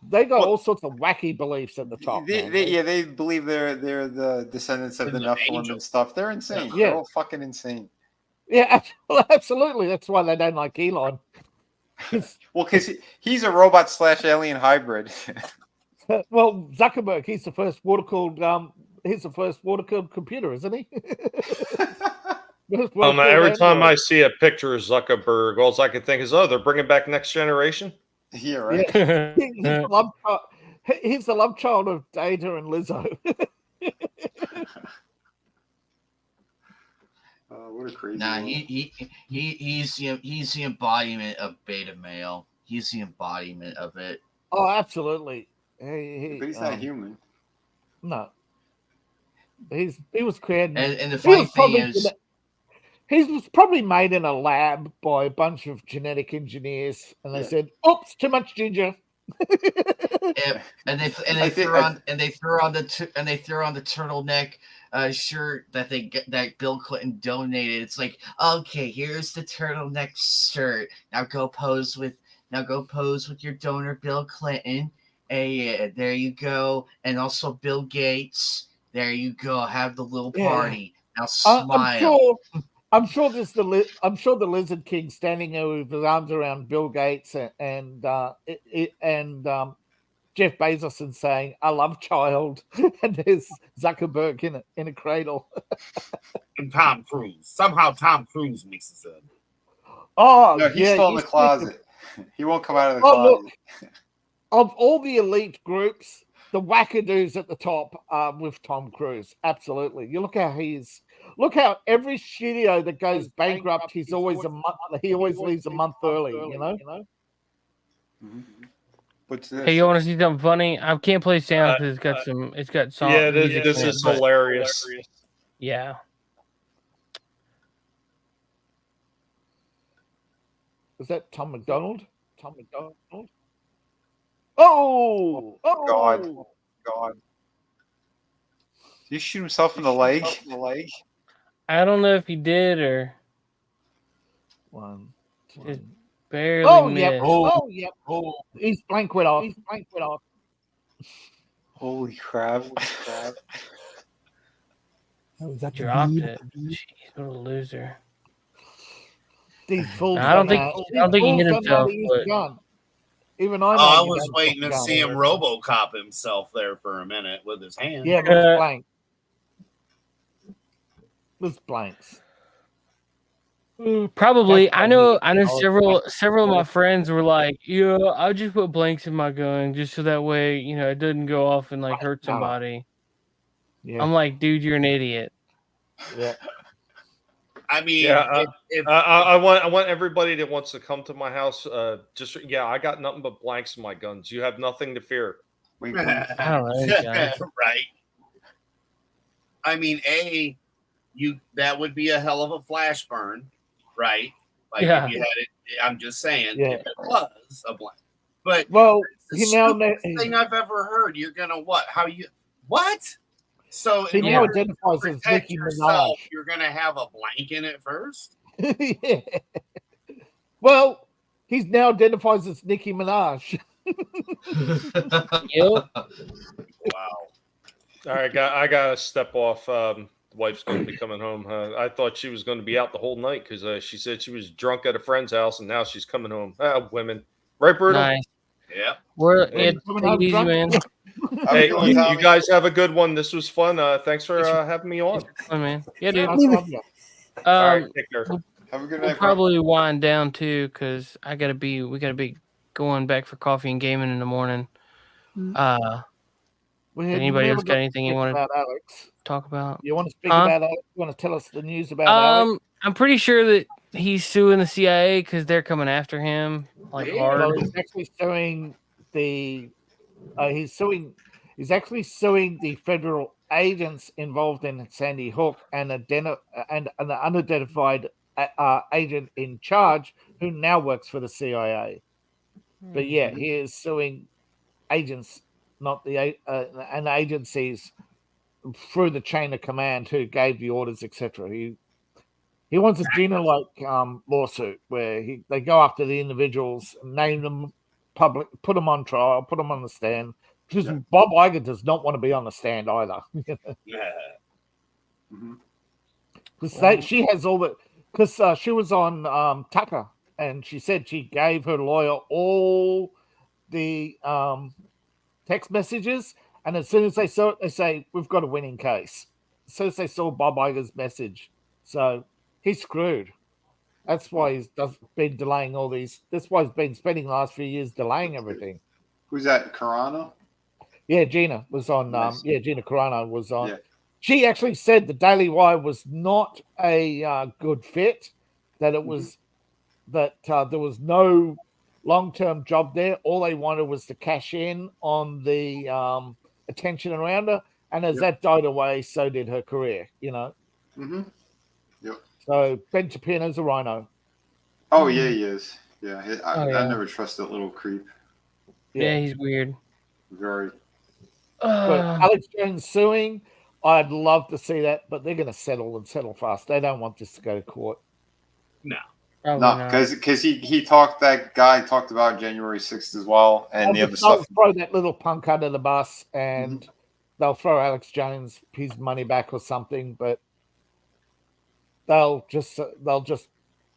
they got all sorts of wacky beliefs at the top. They believe they're the descendants of the Nephilim and stuff. They're insane. Yeah. They're all fucking insane. Yeah, absolutely. That's why they don't like Elon. Well, because he's a robot / alien hybrid. Well, Zuckerberg, he's the first water-cooled computer, isn't he? Every time I see a picture of Zuckerberg, all I can think is, they're bringing back Next Generation. Yeah, right. Yeah. He's the love child of Data and Lizzo. What a crazy. Nah, he's the embodiment of beta male. He's the embodiment of it. Oh, absolutely. But he's not human. No. He was created. And the funny thing is, he was probably made in a lab by a bunch of genetic engineers, and they said, "Oops, too much ginger." and they threw on the turtleneck shirt that Bill Clinton donated. It's like, okay, here's the turtleneck shirt. Now go pose with your donor Bill Clinton. Hey, there you go. And also Bill Gates. There you go. Have the little party. Now smile. I'm sure the Lizard King standing there with his arms around Bill Gates and Jeff Bezos and saying, "I love child," and there's Zuckerberg in a cradle. And Tom Cruise. Somehow Tom Cruise mixes in. Oh, no, he's still in the closet. He won't come out of the closet. Look, of all the elite groups, the wackadoos at the top are with Tom Cruise. Absolutely. You look how every studio that goes bankrupt, he always leaves a month early, you know? Mm-hmm. What's this? Hey, you want to see something funny? I can't play sound because it's got song. Yeah, this is hilarious. Yeah. Is that Tom McDonald? Tom McDonald? Oh! God. Did he shoot himself in the leg? I don't know if he did or... One, two. Just barely missed. Yep. Yep. Oh, he's blank went off. Holy crap. Oh, is that Dropped it. Jeez, what a loser. These fools. I don't think he hit himself. Even I know. I was waiting to see him RoboCop himself there for a minute with his hand. Yeah, but it's blank. It's blanks. Probably. I know several of my friends were like, "Yeah, I'll just put blanks in my gun just so that way, it doesn't go off and like hurt somebody." Yeah. I'm like, dude, you're an idiot. Yeah. I mean, I want everybody that wants to come to my house. I got nothing but blanks in my guns. You have nothing to fear. I don't know, right. I mean, that would be a hell of a flash burn, right? Like if you had it. I'm just saying, if it was a blank. But it's the stupidest thing I've ever heard. You're gonna what? What? So he now identifies as Nicki Minaj. You're gonna have a blank in it first. Yeah. Well, he's now identifies as Nicki Minaj. Yep. Wow. All right, I gotta step off. The wife's going to be coming home. I thought she was going to be out the whole night because she said she was drunk at a friend's house, and now she's coming home. Women, right, Brutal? Nice. Yeah. Take it easy, man. Hey, you guys have a good one. This was fun. Thanks for having me on. Fun, man. Yeah, dude. All right, take care. Have a good night. We'll probably wind down too because we gotta be going back for coffee and gaming in the morning. Anybody else got anything you want to talk about? You want to speak about Alex? You want to tell us the news about Alex? I'm pretty sure that he's suing the CIA because they're coming after him hard. Well, he's actually suing He's actually suing the federal agents involved in Sandy Hook and an unidentified agent in charge who now works for the CIA. But yeah, he is suing agents, not the and agencies through the chain of command who gave the orders, etc. He wants a Gina-like lawsuit where they go after the individuals, name them public, put them on trial, put them on the stand. Because Bob Iger does not want to be on the stand either. Because she has all the. Because she was on Tucker, and she said she gave her lawyer all the text messages, and as soon as they saw it, they say, "We've got a winning case." As soon as they saw Bob Iger's message, so he's screwed. That's why he's been delaying all these. That's why he's been spending the last few years delaying everything. Who's that? Carano? Yeah, Gina was on. Gina Carano was on. Yeah. She actually said the Daily Wire was not a good fit. That it was that there was no long-term job there. All they wanted was to cash in on the attention around her, and as that died away, so did her career. Mm-hmm. Yep. So Ben Shapino's a rhino. Oh yeah, he is. Yeah, I never trust that little creep. Yeah, he's weird. Very. But Alex Jones suing. I'd love to see that, but they're going to settle fast. They don't want this to go to court. No. No, because he talked. That guy talked about January 6th as well, and the other stuff. Throw that little punk under the bus, and they'll throw Alex Jones his money back or something. But they'll just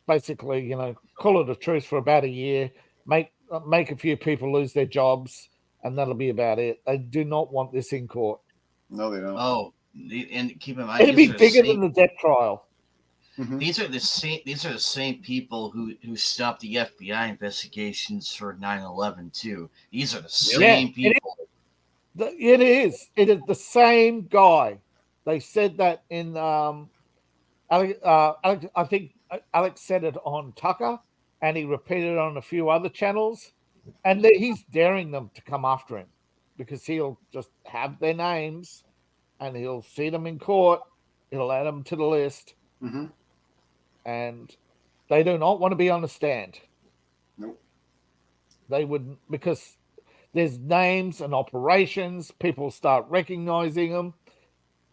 basically, call it a truce for about a year, make a few people lose their jobs, and that'll be about it. They do not want this in court. No, they don't. Oh, and keep in mind, it'll be bigger than the death trial. These are the same people who stopped the FBI investigations for 9/11 too. These are the same people. It is the same guy. They said that in Alex, I think Alex said it on Tucker, and he repeated it on a few other channels, and he's daring them to come after him because he'll just have their names and he'll see them in court. He'll add them to the list. And they do not want to be on the stand. Nope. They wouldn't, because there's names and operations. People start recognizing them.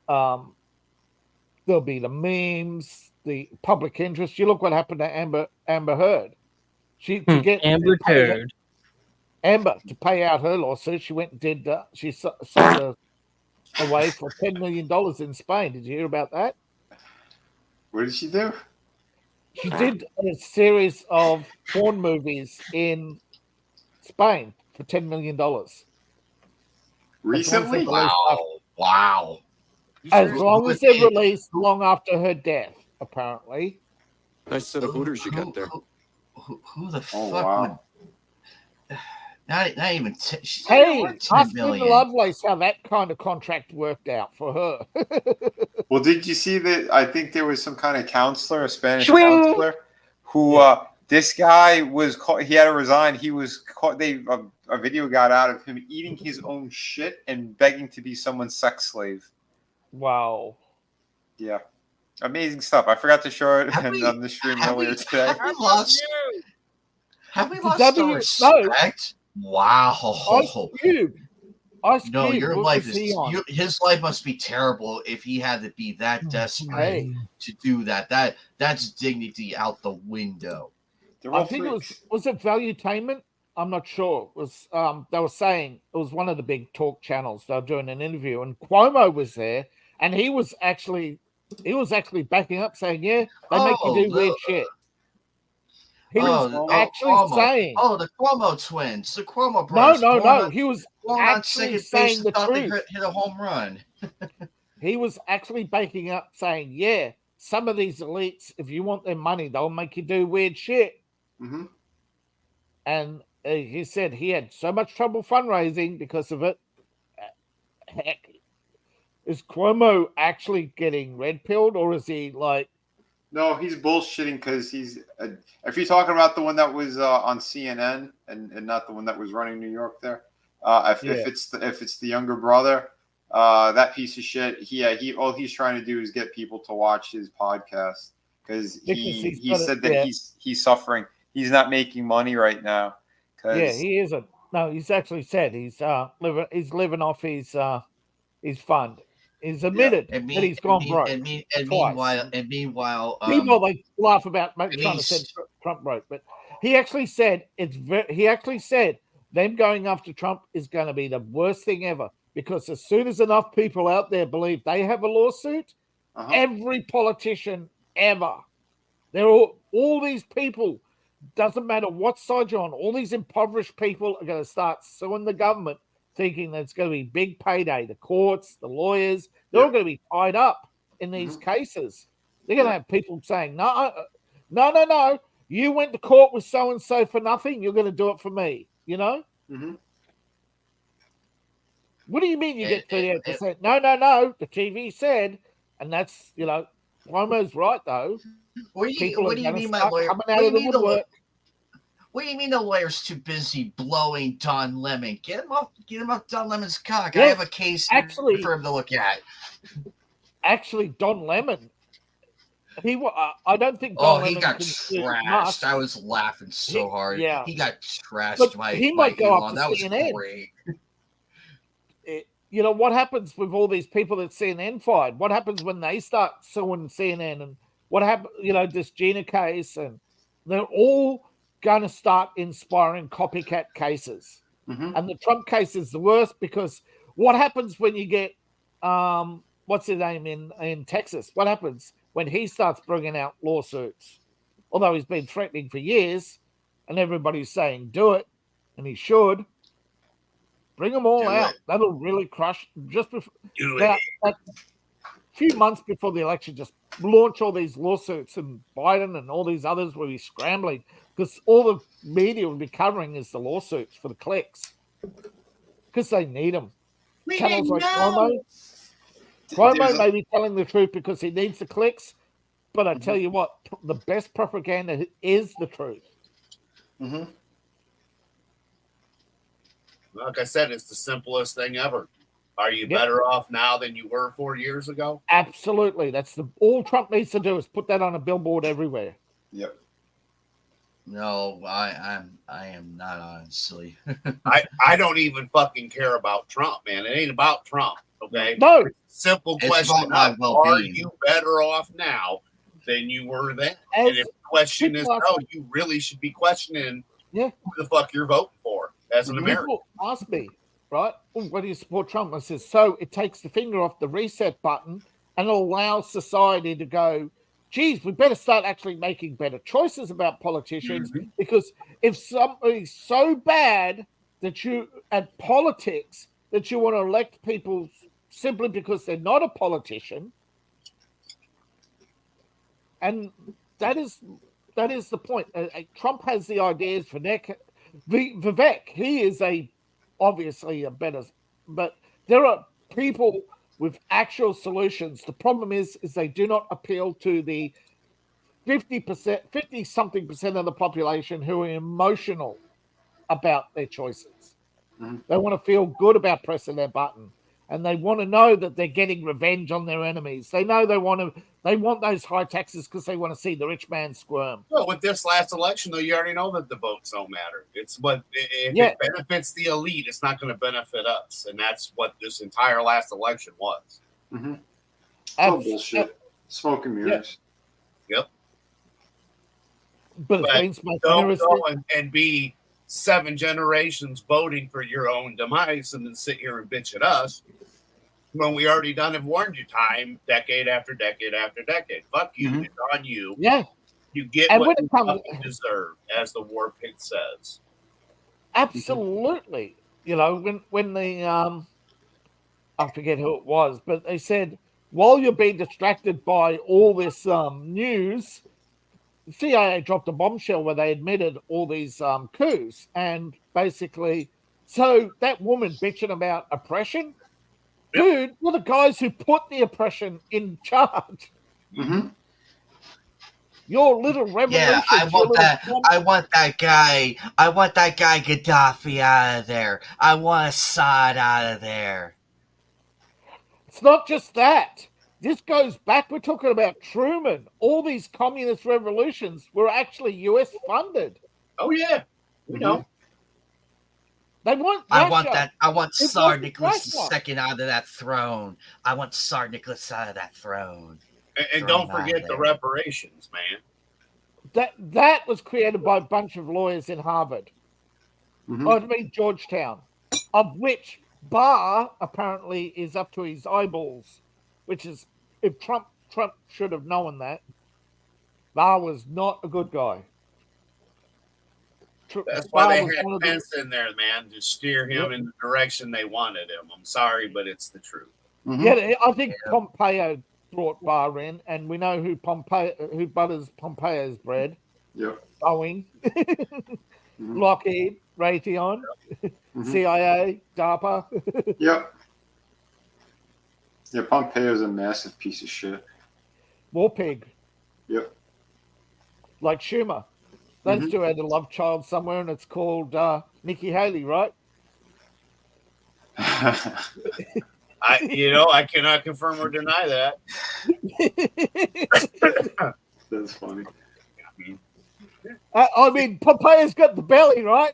There'll be the memes, the public interest. You look what happened to Amber Heard. Amber Heard. Amber, to pay out her lawsuit, she went and did. She sold her away for $10 million in Spain. Did you hear about that? What did she do? She did a series of porn movies in Spain for $10 million. Recently? Wow. As long as they're released long after her death, apparently. Nice set of hooters you got there. Who the fuck would... Not even... Hey, ask Linda Lovelace how that kind of contract worked out for her. Well, did you see that? I think there was some kind of counselor, a Spanish counselor, who this guy was caught. He had to resign. He was caught. A video got out of him eating his own shit and begging to be someone's sex slave. Wow. Yeah, amazing stuff. I forgot to show it on the stream earlier today. Have we lost our respect? Wow. Ice no, Cube, your life is his life must be terrible if he had to be that desperate to do that. That's dignity out the window. I think was it Valuetainment? I'm not sure. It was they were saying it was one of the big talk channels. They were doing an interview, and Cuomo was there, and he was actually backing up, saying, "Yeah, they make you do weird shit." He was actually saying, the Cuomo twins, the Cuomo brothers." No. He was actually saying the truth. Hit a home run. He was actually backing up, saying, "Yeah, some of these elites, if you want their money, they'll make you do weird shit." And he said he had so much trouble fundraising because of it. Heck, is Cuomo actually getting red pilled, or is he like? No, he's bullshitting because he's. If you're talking about the one that was on CNN and not the one that was running New York there, if it's the younger brother, that piece of shit. He all he's trying to do is get people to watch his podcast because he said that he's suffering. He's not making money right now. Yeah, he isn't. No, he's actually said he's living off his fund. He's admitted that he's gone broke. And meanwhile, people like laugh about trying to say Trump broke, but he actually said them going after Trump is going to be the worst thing ever, because as soon as enough people out there believe they have a lawsuit, every politician ever, they're all these people, doesn't matter what side you're on, all these impoverished people are going to start suing the government, thinking that it's going to be big payday. The courts, the lawyers, they're all going to be tied up in these cases. They're going to have people saying, no, you went to court with so-and-so for nothing. You're going to do it for me, you know? What do you mean you get 38%? No, the TV said, and that's, Cuomo's right, though. What do you mean my lawyer? What do you mean the lawyer's too busy blowing Don Lemon? Get him off Don Lemon's cock. Yeah, I have a case for him to look at. Actually, Don Lemon, I don't think Don Lemon got trashed. I was laughing so hard. Yeah. He got trashed. But he might go up to that CNN. Was great. you know, what happens with all these people that CNN fired? What happens when they start suing CNN? And what happened, you know, this Gina case, and they're all going to start inspiring copycat cases. And the Trump case is the worst, because what happens when you get, what's his name in Texas? What happens when he starts bringing out lawsuits? Although he's been threatening for years, and everybody's saying do it, and he should. Bring them all out. That'll really crush. Just before, a few months before the election, just launch all these lawsuits, and Biden and all these others will be scrambling, because all the media will be covering is the lawsuits for the clicks, because they need them. Channels like Cuomo may be telling the truth because he needs the clicks, but I tell you what, the best propaganda is the truth. Like I said, it's the simplest thing ever. Are you better off now than you were 4 years ago? Absolutely. That's all Trump needs to do, is put that on a billboard everywhere. Yep. No, I am not, honestly. I don't even fucking care about Trump, man. It ain't about Trump, okay? No. Simple question. Are you better off now than you were then? And if the question is no, you really should be questioning who the fuck you're voting for as an American. People ask me, right, why do you support Trump? I says, so it takes the finger off the reset button and allows society to go, geez, we better start actually making better choices about politicians, because if somebody's so bad that you at politics that you want to elect people simply because they're not a politician, and that is the point. Trump has the ideas for Vivek. He is obviously a better, but there are people with actual solutions. The problem is they do not appeal to the 50-something% of the population who are emotional about their choices. They want to feel good about pressing their button, and they want to know that they're getting revenge on their enemies. They know they want those high taxes because they want to see the rich man squirm. Well, with this last election, though, you already know that the votes don't matter. It's what if it benefits the elite, it's not going to benefit us, and that's what this entire last election was. Oh, bullshit. Smoke and mirrors. Yep. But don't go and be 7 generations voting for your own demise and then sit here and bitch at us when we already done have warned you decade after decade after decade. Fuck you. It's on you. Yeah. You get and what you deserve, as the war pig says. Absolutely. You know, when the I forget who it was, but they said, while you're being distracted by all this news, the CIA dropped a bombshell where they admitted all these coups, and basically, so that woman bitching about oppression, dude, you're the guys who put the oppression in charge. Your little revolution. Yeah, I want that guy. I want that guy Gaddafi out of there. I want Assad out of there. It's not just that. This goes back. We're talking about Truman. All these communist revolutions were actually U.S. funded. Oh yeah, we know. They want. Russia. I want Tsar Nicholas II out of that throne. I want Tsar Nicholas out of that throne. And don't forget the reparations, man. That was created by a bunch of lawyers in Harvard. I mean Georgetown, of which Barr apparently is up to his eyeballs. Which is, if Trump should have known that, Barr was not a good guy. That's why they had Pence in there, man, to steer him in the direction they wanted him. I'm sorry, but it's the truth. Yeah, I think Pompeo brought Barr in, and we know who butters Pompeo's bread. Yep. Boeing, Lockheed, Raytheon, CIA, DARPA. Yep. Yeah, Pompeo's a massive piece of shit. War pig. Yep. Like Schumer. Those two had a love child somewhere, and it's called Nikki Haley, right? I cannot confirm or deny that. That's funny. I mean, Pompeo's got the belly, right?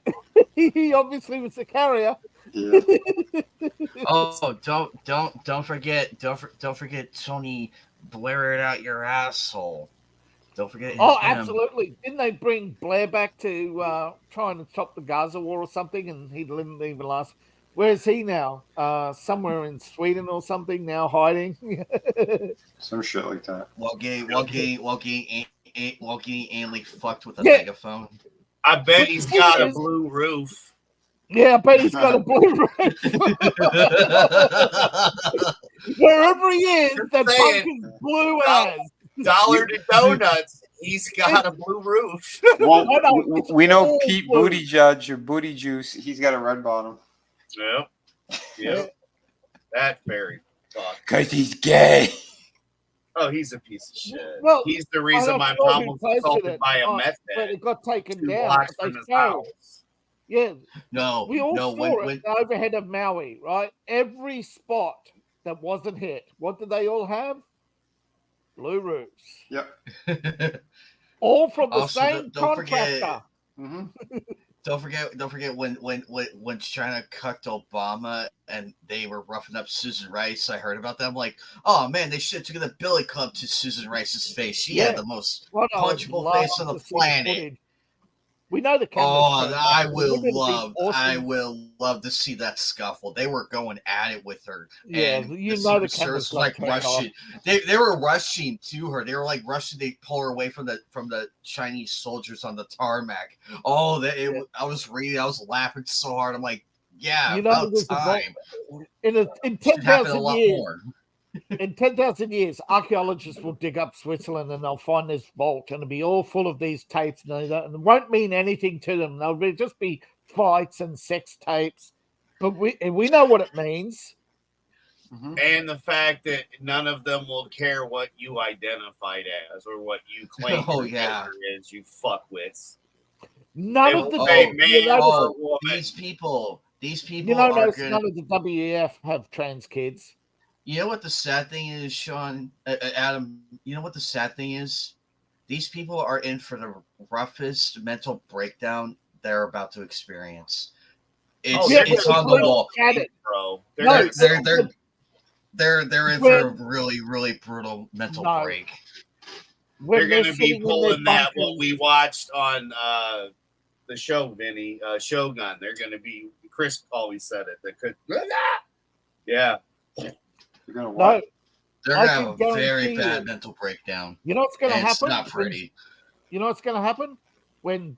He obviously was the carrier. Yeah. Oh, don't forget Tony, blare it out your asshole. Don't forget him. Oh, absolutely. Didn't they bring Blair back to try and stop the Gaza war or something? And he didn't even last. Where is he now? Somewhere in Sweden or something now, hiding. Some shit like that. While getting anally fucked with a Yeah. megaphone. I bet he's got a blue roof. Yeah, I bet he's got a blue roof. Wherever he is, that bunker's blue as. Dollar to donuts. He's got a blue roof. Well, we know Pete Booty Judge or Booty Juice. He's got a red bottom. Yep. That very fuck. Because he's gay. Oh, he's a piece of shit. Well, he's the reason my mom was assaulted by a meth but head. it got taken 2 down. blocks They from his showed. house. Yeah. No. We all no, saw it the overhead of Maui, right? Every spot that wasn't hit. What did they all have? Blue roofs. Yep. All from the Also, same don't forget- contractor. Don't forget when China cucked Obama and they were roughing up Susan Rice. I heard about them. Like, oh man, they should have taken the billy club to Susan Rice's face. She had the most punchable face on the planet. We know the cameras. Oh, I will love to see that scuffle. They were going at it with her. Yeah, and you the know the Secret Service cameras was like got turned off. rushing. They were rushing to her. They were like rushing. They pull her away from the Chinese soldiers on the tarmac. Oh, I was reading. I was laughing so hard. I'm like, yeah, You know, about there's a time. in Should happen a 10,000 lot years. more. In 10,000 years, archaeologists will dig up Switzerland and they'll find this vault and it'll be all full of these tapes and it won't mean anything to them. They'll just be fights and sex tapes. But we know what it means. And the fact that none of them will care what you identified as or what you claim your gender is, you fuckwits. None They of the will say man or woman. These people You know, are none of the WEF have trans kids. You know what the sad thing is, Sean, Adam? You know what the sad thing is? These people are in for the roughest mental breakdown they're about to experience. It's on the wall, bro. They're in for a really, really brutal mental break. They're going to be pulling that what we watched on the show, Vinny, Shogun. They're going to be. Chris always said it. They could. Yeah. They're gonna what? They're gonna have a very bad mental breakdown. You know what's gonna happen? It's not pretty. You know what's gonna happen when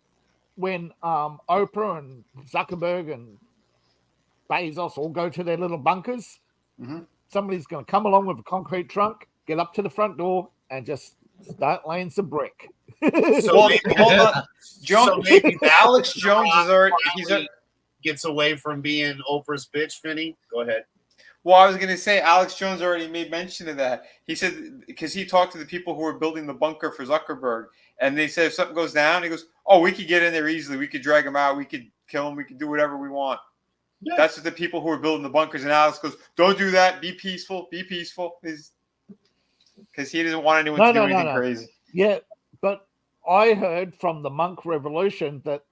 Oprah and Zuckerberg and Bezos all go to their little bunkers? Somebody's gonna come along with a concrete trunk, get up to the front door, and just start laying some brick. So maybe Alex Jones is already gets away from being Oprah's bitch, Vinny. Go ahead. Well, I was going to say Alex Jones already made mention of that. He said, because he talked to the people who were building the bunker for Zuckerberg, and they said if something goes down, he goes, oh, we could get in there easily. We could drag him out. We could kill him. We could do whatever we want. Yeah. That's what the people who were building the bunkers. And Alex goes, don't do that. Be peaceful. Be peaceful. Because he doesn't want anyone to do anything crazy. Yeah, but I heard from the monk revolution that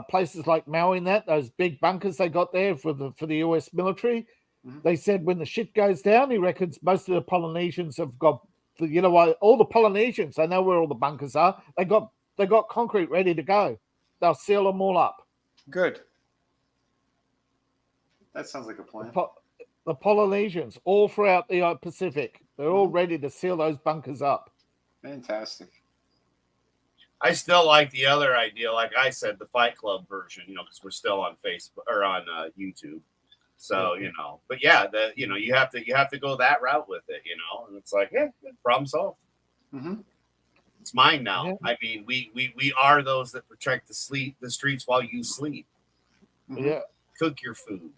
places like Maui and those big bunkers they got there for the US military, they said when the shit goes down, he reckons most of the Polynesians have got, all the Polynesians, they know where all the bunkers are. They got concrete ready to go. They'll seal them all up. Good. That sounds like a plan. The Polynesians all throughout the Pacific, they're all ready to seal those bunkers up. Fantastic. I still like the other idea, like I said, the Fight Club version, because we're still on Facebook or on YouTube. So, but yeah, you have to go that route with it, and it's like, yeah, problem solved. It's mine now. Yeah. I mean, we are those that protect the streets while you sleep. Yeah. Cook your food.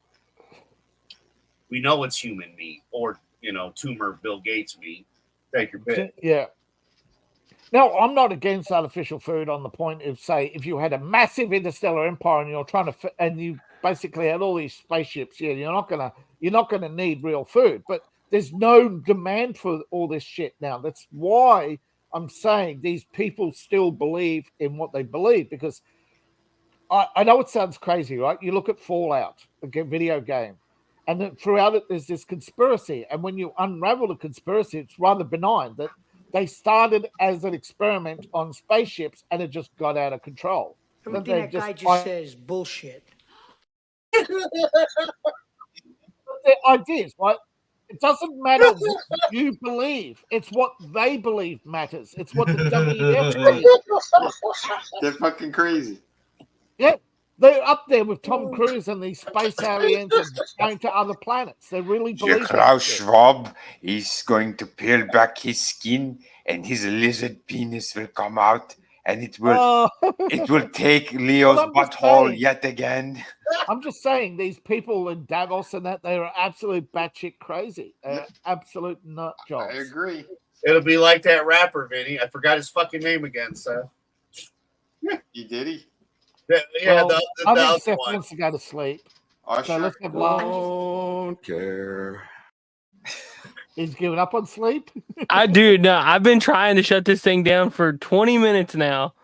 We know it's human meat or, tumor Bill Gates meat. Take your pick. Yeah. Now, I'm not against artificial food on the point of, say, if you had a massive interstellar empire and you're trying to, and you basically had all these spaceships, you're not gonna need real food. But there's no demand for all this shit now. That's why I'm saying these people still believe in what they believe, because I know it sounds crazy, right? You look at Fallout, a video game, and then throughout it, there's this conspiracy. And when you unravel the conspiracy, it's rather benign that they started as an experiment on spaceships and it just got out of control. Everything that guy just says bullshit. Their ideas, right? It doesn't matter what you believe. It's what they believe matters. It's what the WEF believes. They're fucking crazy. Yeah, they're up there with Tom Cruise and these space aliens and going to other planets. They really The believe Klaus that shit. Schwab is going to peel back his skin, and his lizard penis will come out, and it will take Leo's butthole yet again. I'm just saying, these people in Davos and that, they are absolute batshit crazy. Absolute nut jobs. I agree. It'll be like that rapper, Vinny. I forgot his fucking name again, Seth. You did he? Yeah, Well, the I think other Seth one. wants to go to sleep. Oh, So sure. let's have lunch. Don't care. He's giving up on sleep. I've been trying to shut this thing down for 20 minutes now,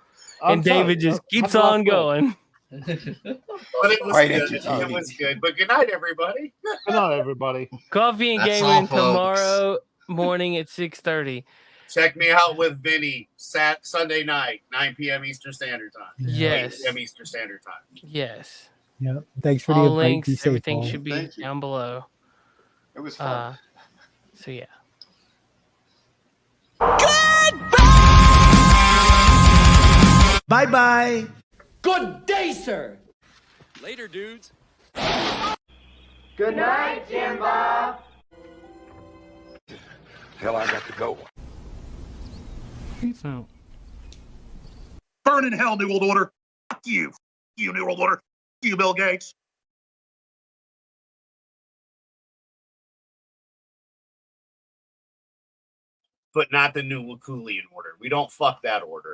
and David just keeps on going. But it was good. It was good. But good night, everybody. Good night, everybody. Coffee and That's gaming all, folks. tomorrow morning at 6:30. Check me out with Vinny Sunday night, 9 p.m. Eastern Standard Time. Yes. 8 p.m. Eastern Standard Time. Yes. Yep. Thanks for the All invite. Be links, safe, everything all. should be down below. It was fun. So yeah. Bye bye. Good day, sir. Later, dudes. Good night, Jim Bob. Hell, I got to go. Peace out. Burn in hell, New World Order. Fuck you. Fuck you, New World Order. Fuck you, Bill Gates. But not the new Wokuian order. We don't fuck that order.